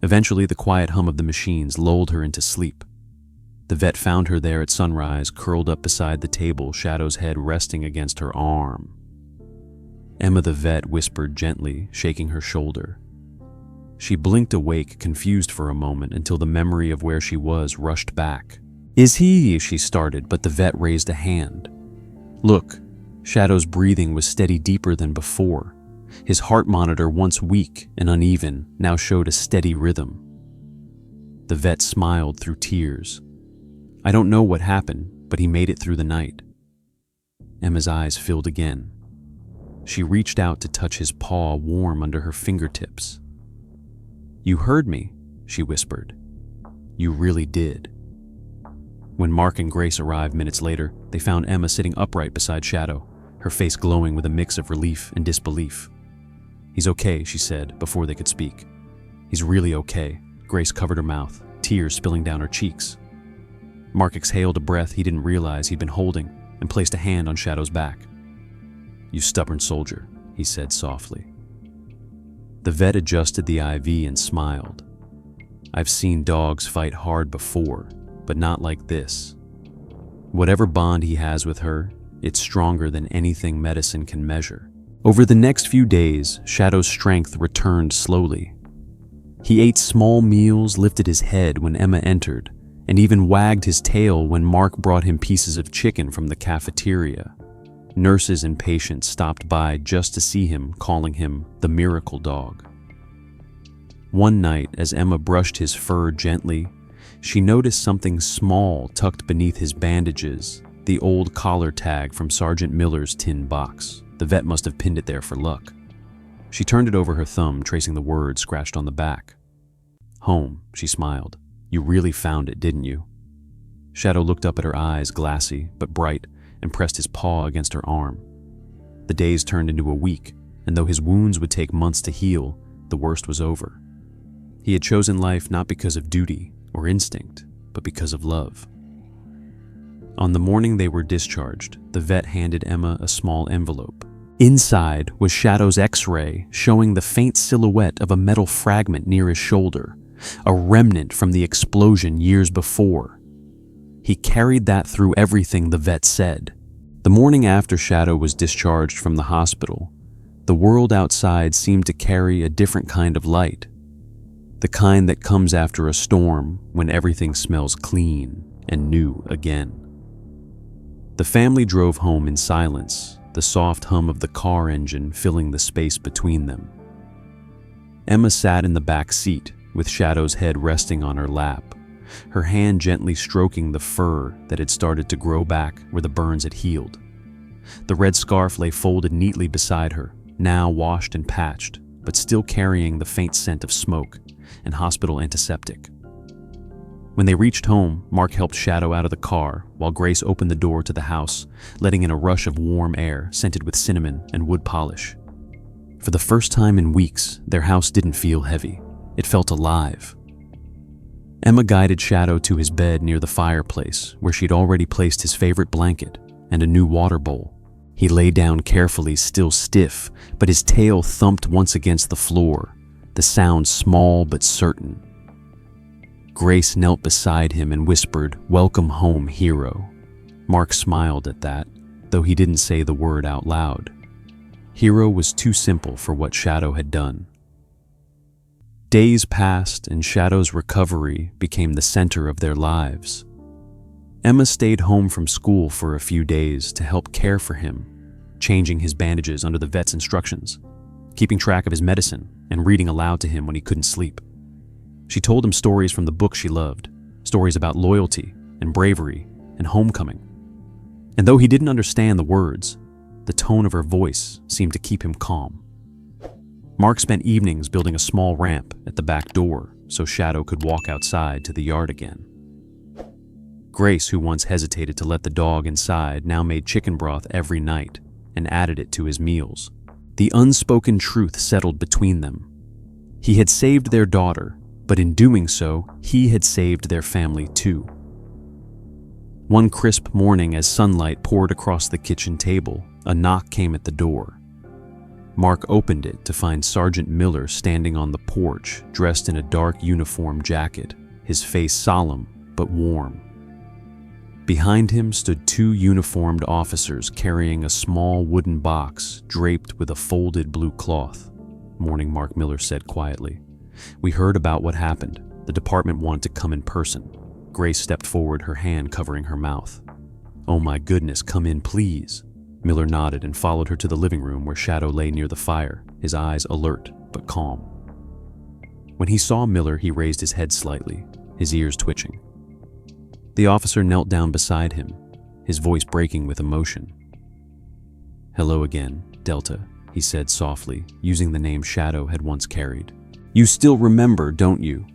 Eventually, the quiet hum of the machines lulled her into sleep. The vet found her there at sunrise, curled up beside the table, Shadow's head resting against her arm. Emma the vet whispered gently, shaking her shoulder. She blinked awake, confused for a moment, until the memory of where she was rushed back. "Is he?" she started, but the vet raised a hand. "Look." Shadow's breathing was steady, deeper than before. His heart monitor, once weak and uneven, now showed a steady rhythm. The vet smiled through tears. "I don't know what happened, but he made it through the night." Emma's eyes filled again. She reached out to touch his paw, warm under her fingertips. "You heard me," she whispered. "You really did." When Mark and Grace arrived minutes later, they found Emma sitting upright beside Shadow, her face glowing with a mix of relief and disbelief. "He's okay," she said before they could speak. "He's really okay." Grace covered her mouth, tears spilling down her cheeks. Mark exhaled a breath he didn't realize he'd been holding and placed a hand on Shadow's back. "You stubborn soldier," he said softly. The vet adjusted the IV and smiled. "I've seen dogs fight hard before, but not like this. Whatever bond he has with her, it's stronger than anything medicine can measure." Over the next few days, Shadow's strength returned slowly. He ate small meals, lifted his head when Emma entered, and even wagged his tail when Mark brought him pieces of chicken from the cafeteria. Nurses and patients stopped by just to see him, calling him the miracle dog. One night, as Emma brushed his fur gently, she noticed something small tucked beneath his bandages, the old collar tag from Sergeant Miller's tin box. The vet must have pinned it there for luck. She turned it over her thumb, tracing the words scratched on the back. "Home," she smiled. "You really found it, didn't you?" Shadow looked up at her eyes, glassy but bright, and pressed his paw against her arm. The days turned into a week, and though his wounds would take months to heal, the worst was over. He had chosen life not because of duty or instinct, but because of love. On the morning they were discharged, the vet handed Emma a small envelope. Inside was Shadow's X-ray, showing the faint silhouette of a metal fragment near his shoulder, a remnant from the explosion years before. He carried that through everything the vet said. The morning after Shadow was discharged from the hospital, the world outside seemed to carry a different kind of light. The kind that comes after a storm when everything smells clean and new again. The family drove home in silence, the soft hum of the car engine filling the space between them. Emma sat in the back seat, with Shadow's head resting on her lap, her hand gently stroking the fur that had started to grow back where the burns had healed. The red scarf lay folded neatly beside her, now washed and patched, but still carrying the faint scent of smoke and hospital antiseptic. When they reached home, Mark helped Shadow out of the car while Grace opened the door to the house, letting in a rush of warm air scented with cinnamon and wood polish. For the first time in weeks, their house didn't feel heavy. It felt alive. Emma guided Shadow to his bed near the fireplace, where she'd already placed his favorite blanket and a new water bowl. He lay down carefully, still stiff, but his tail thumped once against the floor, the sound small but certain. Grace knelt beside him and whispered, "Welcome home, hero." Mark smiled at that, though he didn't say the word out loud. Hero was too simple for what Shadow had done. Days passed, and Shadow's recovery became the center of their lives. Emma stayed home from school for a few days to help care for him, changing his bandages under the vet's instructions, keeping track of his medicine, and reading aloud to him when he couldn't sleep. She told him stories from the book she loved, stories about loyalty and bravery and homecoming. And though he didn't understand the words, the tone of her voice seemed to keep him calm. Mark spent evenings building a small ramp at the back door so Shadow could walk outside to the yard again. Grace, who once hesitated to let the dog inside, now made chicken broth every night and added it to his meals. The unspoken truth settled between them. He had saved their daughter, but in doing so, he had saved their family too. One crisp morning, as sunlight poured across the kitchen table, a knock came at the door. Mark opened it to find Sergeant Miller standing on the porch, dressed in a dark uniform jacket, his face solemn but warm. Behind him stood two uniformed officers carrying a small wooden box draped with a folded blue cloth. "Morning," Mark Miller said quietly. "We heard about what happened. The department wanted to come in person." Grace stepped forward, her hand covering her mouth. "Oh my goodness, come in, please." Miller nodded and followed her to the living room where Shadow lay near the fire, his eyes alert but calm. When he saw Miller, he raised his head slightly, his ears twitching. The officer knelt down beside him, his voice breaking with emotion. "Hello again, Delta," he said softly, using the name Shadow had once carried. "You still remember, don't you?"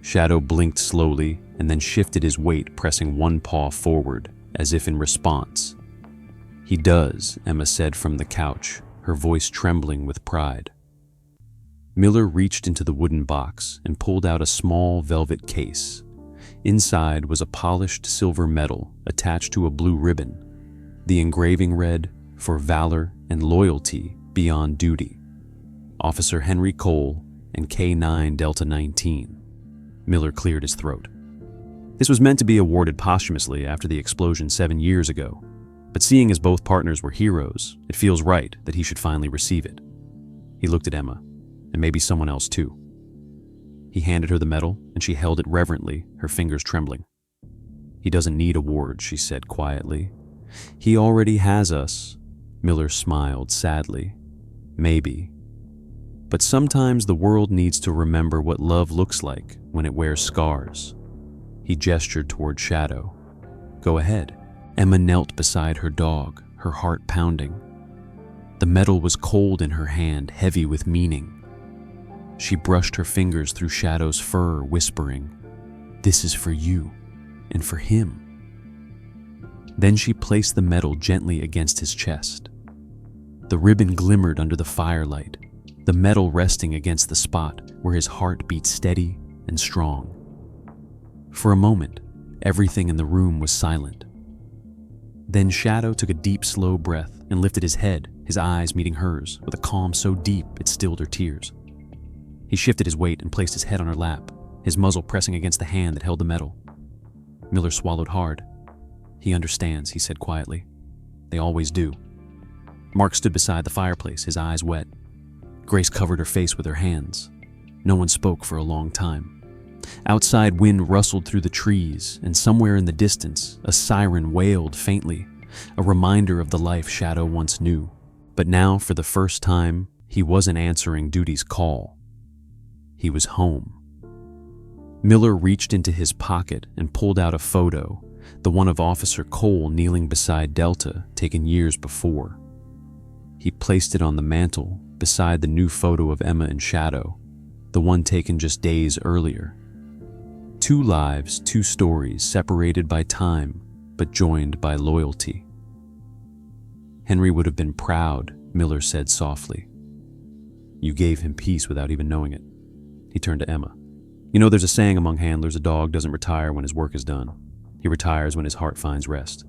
Shadow blinked slowly and then shifted his weight, pressing one paw forward, as if in response. "He does," Emma said from the couch, her voice trembling with pride. Miller reached into the wooden box and pulled out a small velvet case. Inside was a polished silver medal attached to a blue ribbon. The engraving read, "For valor and loyalty beyond duty. Officer Henry Cole and K9 Delta 19. Miller cleared his throat. This was meant to be awarded posthumously after the explosion 7 years ago, but seeing as both partners were heroes, it feels right that he should finally receive it. He looked at Emma, and maybe someone else too. He handed her the medal, and she held it reverently, her fingers trembling. "He doesn't need awards," she said quietly. "He already has us." Miller smiled sadly. "Maybe. But sometimes the world needs to remember what love looks like when it wears scars." He gestured toward Shadow. "Go ahead." Emma knelt beside her dog, her heart pounding. The medal was cold in her hand, heavy with meaning. She brushed her fingers through Shadow's fur, whispering, "This is for you, and for him." Then she placed the medal gently against his chest. The ribbon glimmered under the firelight, the medal resting against the spot where his heart beat steady and strong. For a moment, everything in the room was silent. Then Shadow took a deep, slow breath and lifted his head, his eyes meeting hers, with a calm so deep it stilled her tears. He shifted his weight and placed his head on her lap, his muzzle pressing against the hand that held the medal. Miller swallowed hard. "He understands," he said quietly. "They always do." Mark stood beside the fireplace, his eyes wet. Grace covered her face with her hands. No one spoke for a long time. Outside, wind rustled through the trees, and somewhere in the distance, a siren wailed faintly, a reminder of the life Shadow once knew. But now, for the first time, he wasn't answering duty's call. He was home. Miller reached into his pocket and pulled out a photo, the one of Officer Cole kneeling beside Delta, taken years before. He placed it on the mantel beside the new photo of Emma and Shadow, the one taken just days earlier. 2 lives, 2 stories, separated by time, but joined by loyalty. "Henry would have been proud," Miller said softly. "You gave him peace without even knowing it." He turned to Emma. "You know, there's a saying among handlers, a dog doesn't retire when his work is done. He retires when his heart finds rest.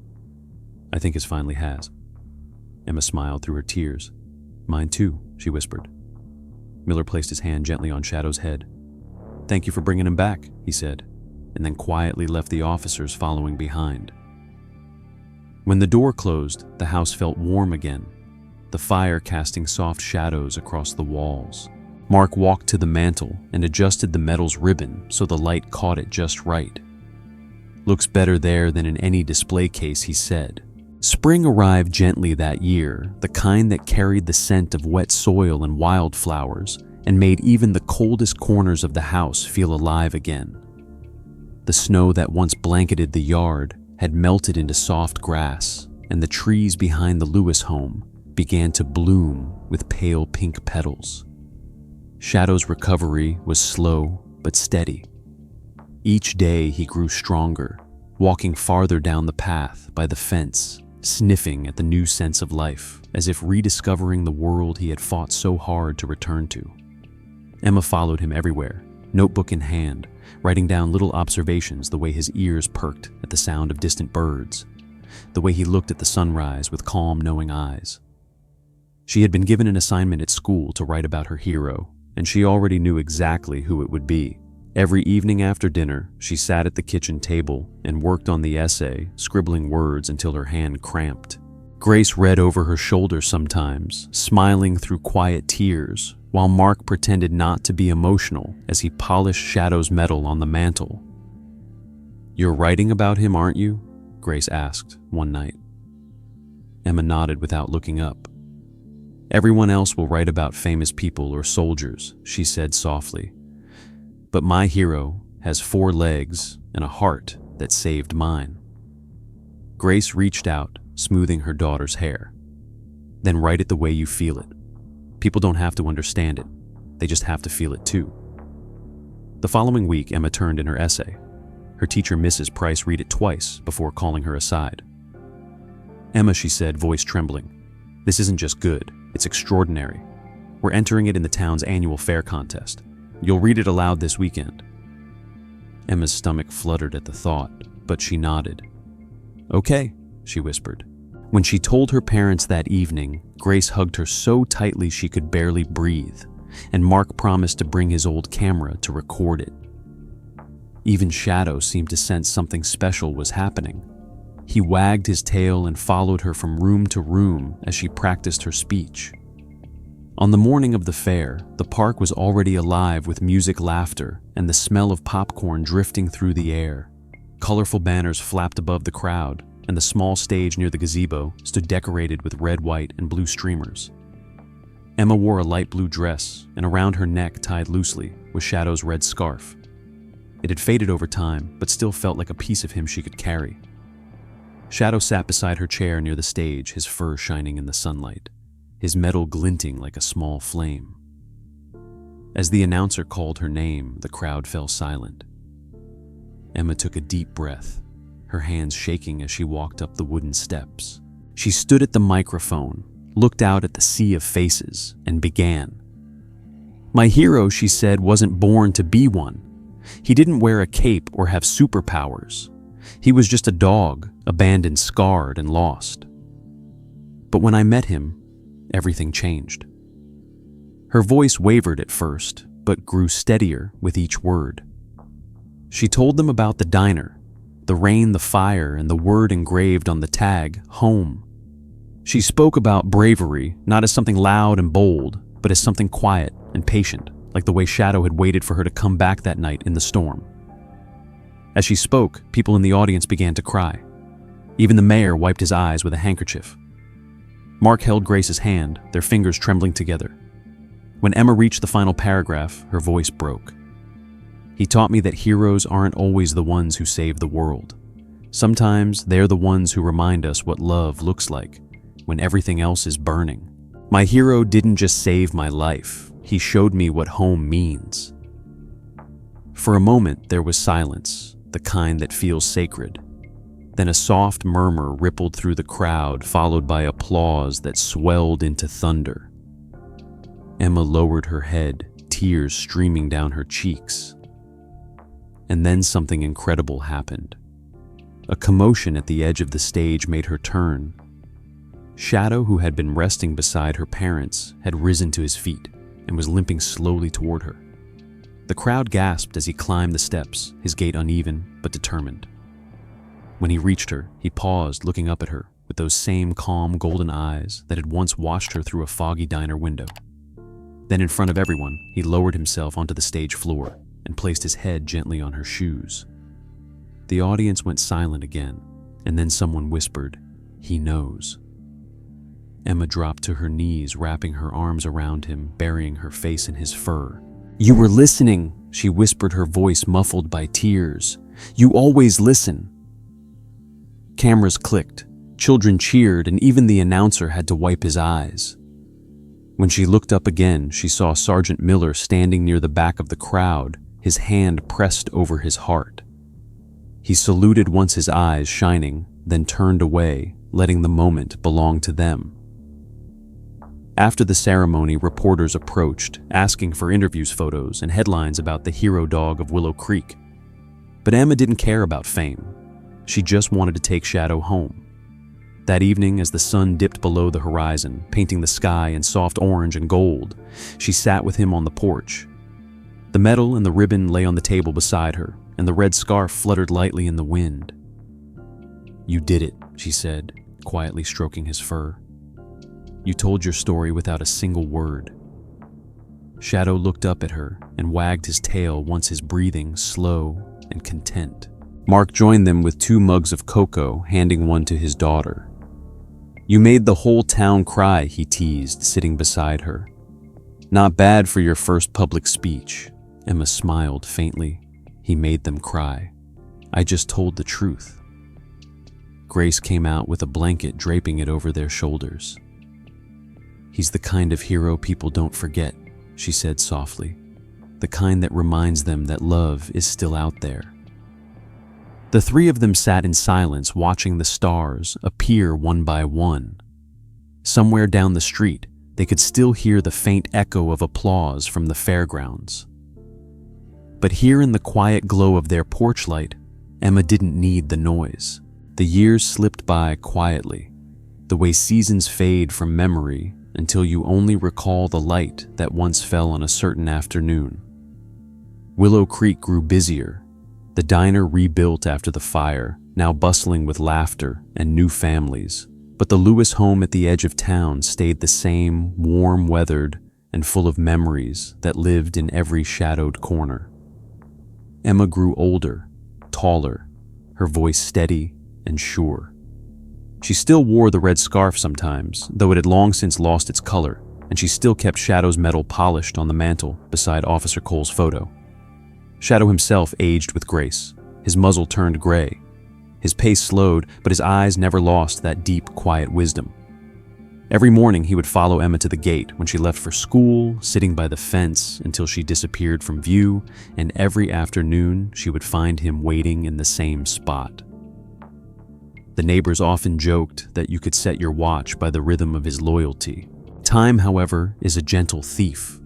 I think his finally has." Emma smiled through her tears. "Mine too," she whispered. Miller placed his hand gently on Shadow's head. "Thank you for bringing him back," he said, and then quietly left the officers following behind. When the door closed, the house felt warm again, the fire casting soft shadows across the walls. Mark walked to the mantel and adjusted the medal's ribbon so the light caught it just right. "Looks better there than in any display case," he said. Spring arrived gently that year, the kind that carried the scent of wet soil and wildflowers, and made even the coldest corners of the house feel alive again. The snow that once blanketed the yard had melted into soft grass, and the trees behind the Lewis home began to bloom with pale pink petals. Shadow's recovery was slow but steady. Each day he grew stronger, walking farther down the path by the fence, sniffing at the new sense of life, as if rediscovering the world he had fought so hard to return to. Emma followed him everywhere, notebook in hand, writing down little observations, the way his ears perked at the sound of distant birds, the way he looked at the sunrise with calm, knowing eyes. She had been given an assignment at school to write about her hero, and she already knew exactly who it would be. Every evening after dinner, she sat at the kitchen table and worked on the essay, scribbling words until her hand cramped. Grace read over her shoulder sometimes, smiling through quiet tears, while Mark pretended not to be emotional as he polished Shadow's medal on the mantel. "You're writing about him, aren't you?" Grace asked one night. Emma nodded without looking up. "Everyone else will write about famous people or soldiers," she said softly. "But my hero has 4 legs and a heart that saved mine." Grace reached out, smoothing her daughter's hair. "Then write it the way you feel it. People don't have to understand it. They just have to feel it too." The following week, Emma turned in her essay. Her teacher, Mrs. Price, read it twice before calling her aside. "Emma," she said, voice trembling, "this isn't just good, it's extraordinary. We're entering it in the town's annual fair contest. You'll read it aloud this weekend." Emma's stomach fluttered at the thought, but she nodded. "Okay," she whispered. When she told her parents that evening, Grace hugged her so tightly she could barely breathe, and Mark promised to bring his old camera to record it. Even Shadow seemed to sense something special was happening. He wagged his tail and followed her from room to room as she practiced her speech. On the morning of the fair, the park was already alive with music, laughter, and the smell of popcorn drifting through the air. Colorful banners flapped above the crowd, and the small stage near the gazebo stood decorated with red, white, and blue streamers. Emma wore a light blue dress, and around her neck, tied loosely, was Shadow's red scarf. It had faded over time, but still felt like a piece of him she could carry. Shadow sat beside her chair near the stage, his fur shining in the sunlight, his metal glinting like a small flame. As the announcer called her name, the crowd fell silent. Emma took a deep breath, her hands shaking as she walked up the wooden steps. She stood at the microphone, looked out at the sea of faces, and began. "My hero," she said, "wasn't born to be one. He didn't wear a cape or have superpowers. He was just a dog, abandoned, scarred, and lost. But when I met him, everything changed." Her voice wavered at first, but grew steadier with each word. She told them about the diner, the rain, the fire, and the word engraved on the tag, home. She spoke about bravery, not as something loud and bold, but as something quiet and patient, like the way Shadow had waited for her to come back that night in the storm. As she spoke, people in the audience began to cry. Even the mayor wiped his eyes with a handkerchief. Mark held Grace's hand, their fingers trembling together. When Emma reached the final paragraph, her voice broke. "He taught me that heroes aren't always the ones who save the world. Sometimes they're the ones who remind us what love looks like when everything else is burning. My hero didn't just save my life, he showed me what home means." For a moment, there was silence, the kind that feels sacred. Then a soft murmur rippled through the crowd, followed by applause that swelled into thunder. Emma lowered her head, tears streaming down her cheeks. And then something incredible happened. A commotion at the edge of the stage made her turn. Shadow, who had been resting beside her parents, had risen to his feet and was limping slowly toward her. The crowd gasped as he climbed the steps, his gait uneven but determined. When he reached her, he paused, looking up at her with those same calm golden eyes that had once watched her through a foggy diner window. Then in front of everyone, he lowered himself onto the stage floor and placed his head gently on her shoes. The audience went silent again, and then someone whispered, "He knows." Emma dropped to her knees, wrapping her arms around him, burying her face in his fur. "You were listening," she whispered, her voice muffled by tears. "You always listen." Cameras clicked, children cheered, and even the announcer had to wipe his eyes. When she looked up again, she saw Sergeant Miller standing near the back of the crowd, his hand pressed over his heart. He saluted once, his eyes shining, then turned away, letting the moment belong to them. After the ceremony, reporters approached, asking for interviews, photos, and headlines about the hero dog of Willow Creek. But Emma didn't care about fame. She just wanted to take Shadow home. That evening, as the sun dipped below the horizon, painting the sky in soft orange and gold, she sat with him on the porch. The medal and the ribbon lay on the table beside her, and the red scarf fluttered lightly in the wind. "You did it," she said, quietly stroking his fur. "You told your story without a single word." Shadow looked up at her and wagged his tail, once his breathing slow and content. Mark joined them with 2 mugs of cocoa, handing one to his daughter. "You made the whole town cry," he teased, sitting beside her. "Not bad for your first public speech." Emma smiled faintly. "He made them cry. I just told the truth." Grace came out with a blanket, draping it over their shoulders. "He's the kind of hero people don't forget," she said softly. "The kind that reminds them that love is still out there." The 3 of them sat in silence, watching the stars appear one by one. Somewhere down the street, they could still hear the faint echo of applause from the fairgrounds. But here in the quiet glow of their porch light, Emma didn't need the noise. The years slipped by quietly, the way seasons fade from memory until you only recall the light that once fell on a certain afternoon. Willow Creek grew busier. The diner rebuilt after the fire, now bustling with laughter and new families. But the Lewis home at the edge of town stayed the same, warm-weathered and full of memories that lived in every shadowed corner. Emma grew older, taller, her voice steady and sure. She still wore the red scarf sometimes, though it had long since lost its color, and she still kept Shadow's medal polished on the mantel beside Officer Cole's photo. Shadow himself aged with grace. His muzzle turned gray. His pace slowed, but his eyes never lost that deep, quiet wisdom. Every morning he would follow Emma to the gate when she left for school, sitting by the fence until she disappeared from view, and every afternoon she would find him waiting in the same spot. The neighbors often joked that you could set your watch by the rhythm of his loyalty. Time, however, is a gentle thief.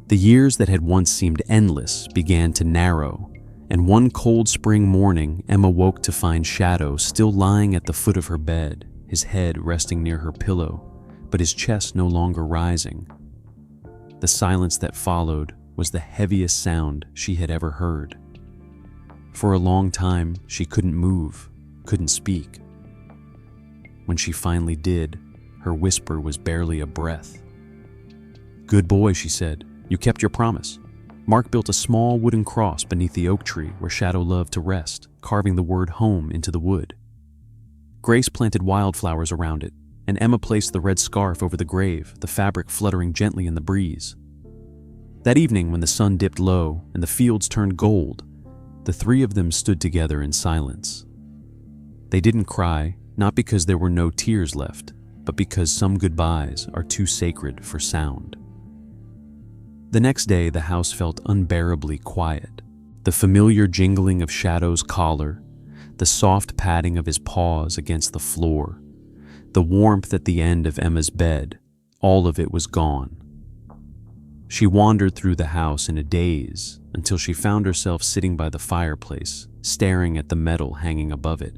The years that had once seemed endless began to narrow, and one cold spring morning, Emma woke to find Shadow still lying at the foot of her bed, his head resting near her pillow, but his chest no longer rising. The silence that followed was the heaviest sound she had ever heard. For a long time, she couldn't move, couldn't speak. When she finally did, her whisper was barely a breath. "Good boy," she said. "You kept your promise." Mark built a small wooden cross beneath the oak tree where Shadow loved to rest, carving the word home into the wood. Grace planted wildflowers around it, and Emma placed the red scarf over the grave, the fabric fluttering gently in the breeze. That evening, when the sun dipped low and the fields turned gold, the 3 of them stood together in silence. They didn't cry, not because there were no tears left, but because some goodbyes are too sacred for sound. The next day, the house felt unbearably quiet. The familiar jingling of Shadow's collar, the soft padding of his paws against the floor, the warmth at the end of Emma's bed, all of it was gone. She wandered through the house in a daze until she found herself sitting by the fireplace, staring at the medal hanging above it.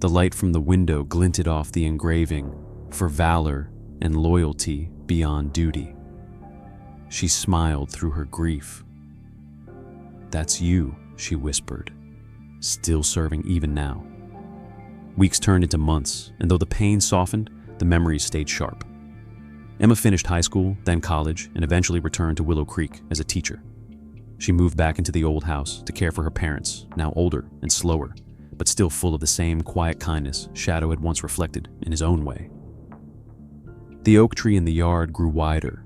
The light from the window glinted off the engraving, "For valor and loyalty beyond duty." She smiled through her grief. "That's you," she whispered, "still serving even now." Weeks turned into months, and though the pain softened, the memories stayed sharp. Emma finished high school, then college, and eventually returned to Willow Creek as a teacher. She moved back into the old house to care for her parents, now older and slower, but still full of the same quiet kindness Shadow had once reflected in his own way. The oak tree in the yard grew wider,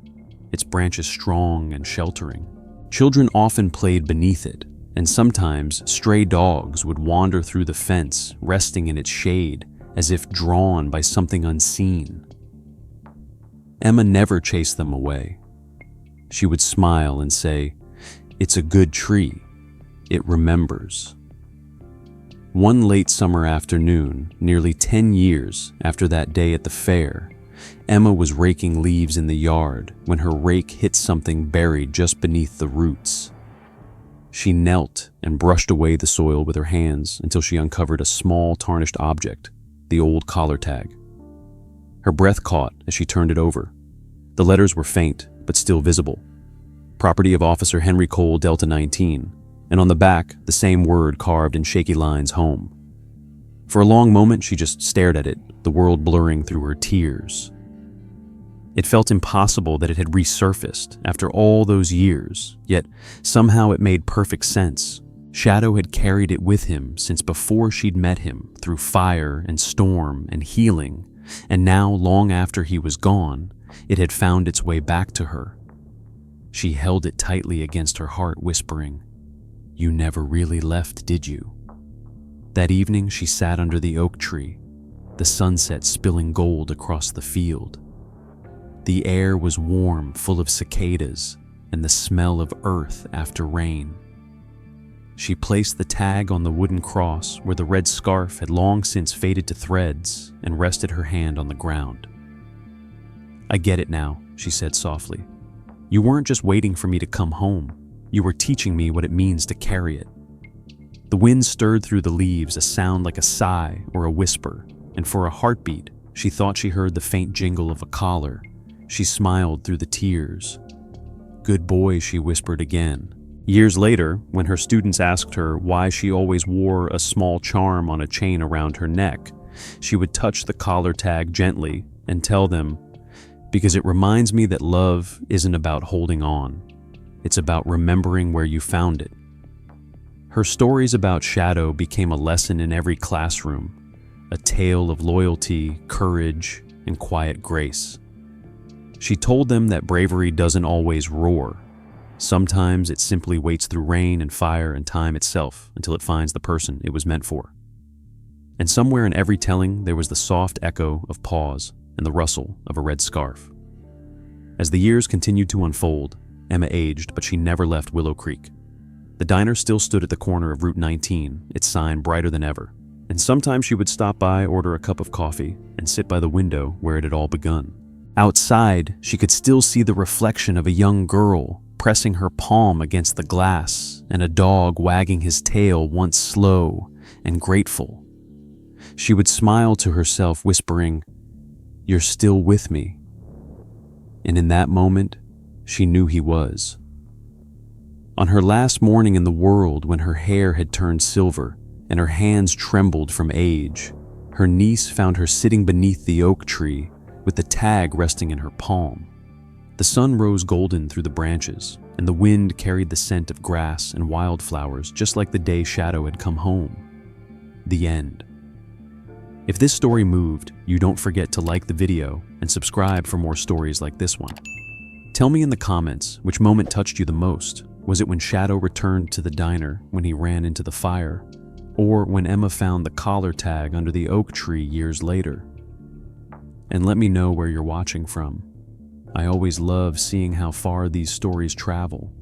its branches strong and sheltering. Children often played beneath it, and sometimes stray dogs would wander through the fence, resting in its shade, as if drawn by something unseen. Emma never chased them away. She would smile and say, "It's a good tree. It remembers." One late summer afternoon, nearly 10 years after that day at the fair, Emma was raking leaves in the yard when her rake hit something buried just beneath the roots. She knelt and brushed away the soil with her hands until she uncovered a small tarnished object, the old collar tag. Her breath caught as she turned it over. The letters were faint, but still visible. Property of Officer Henry Cole, Delta 19, and on the back, the same word carved in shaky lines, home. For a long moment, she just stared at it, the world blurring through her tears. It felt impossible that it had resurfaced after all those years, yet somehow it made perfect sense. Shadow had carried it with him since before she'd met him, through fire and storm and healing, and now, long after he was gone, it had found its way back to her. She held it tightly against her heart, whispering, "You never really left, did you?" That evening she sat under the oak tree, the sunset spilling gold across the field. The air was warm, full of cicadas, and the smell of earth after rain. She placed the tag on the wooden cross where the red scarf had long since faded to threads and rested her hand on the ground. "I get it now," she said softly. "You weren't just waiting for me to come home. You were teaching me what it means to carry it." The wind stirred through the leaves, a sound like a sigh or a whisper, and for a heartbeat, she thought she heard the faint jingle of a collar. She smiled through the tears. "Good boy," she whispered again. Years later, when her students asked her why she always wore a small charm on a chain around her neck, she would touch the collar tag gently and tell them, "Because it reminds me that love isn't about holding on. It's about remembering where you found it." Her stories about Shadow became a lesson in every classroom, a tale of loyalty, courage, and quiet grace. She told them that bravery doesn't always roar. Sometimes it simply waits through rain and fire and time itself until it finds the person it was meant for. And somewhere in every telling, there was the soft echo of pause and the rustle of a red scarf. As the years continued to unfold, Emma aged, but she never left Willow Creek. The diner still stood at the corner of Route 19, its sign brighter than ever. And sometimes she would stop by, order a cup of coffee, and sit by the window where it had all begun. Outside, she could still see the reflection of a young girl pressing her palm against the glass and a dog wagging his tail, once slow and grateful. She would smile to herself, whispering, "You're still with me." And in that moment, she knew he was. On her last morning in the world, when her hair had turned silver and her hands trembled from age, her niece found her sitting beneath the oak tree with the tag resting in her palm. The sun rose golden through the branches, and the wind carried the scent of grass and wildflowers, just like the day Shadow had come home. The end. If this story moved you, don't forget to like the video and subscribe for more stories like this one. Tell me in the comments which moment touched you the most. Was it when Shadow returned to the diner when he ran into the fire? Or when Emma found the collar tag under the oak tree years later? And let me know where you're watching from. I always love seeing how far these stories travel.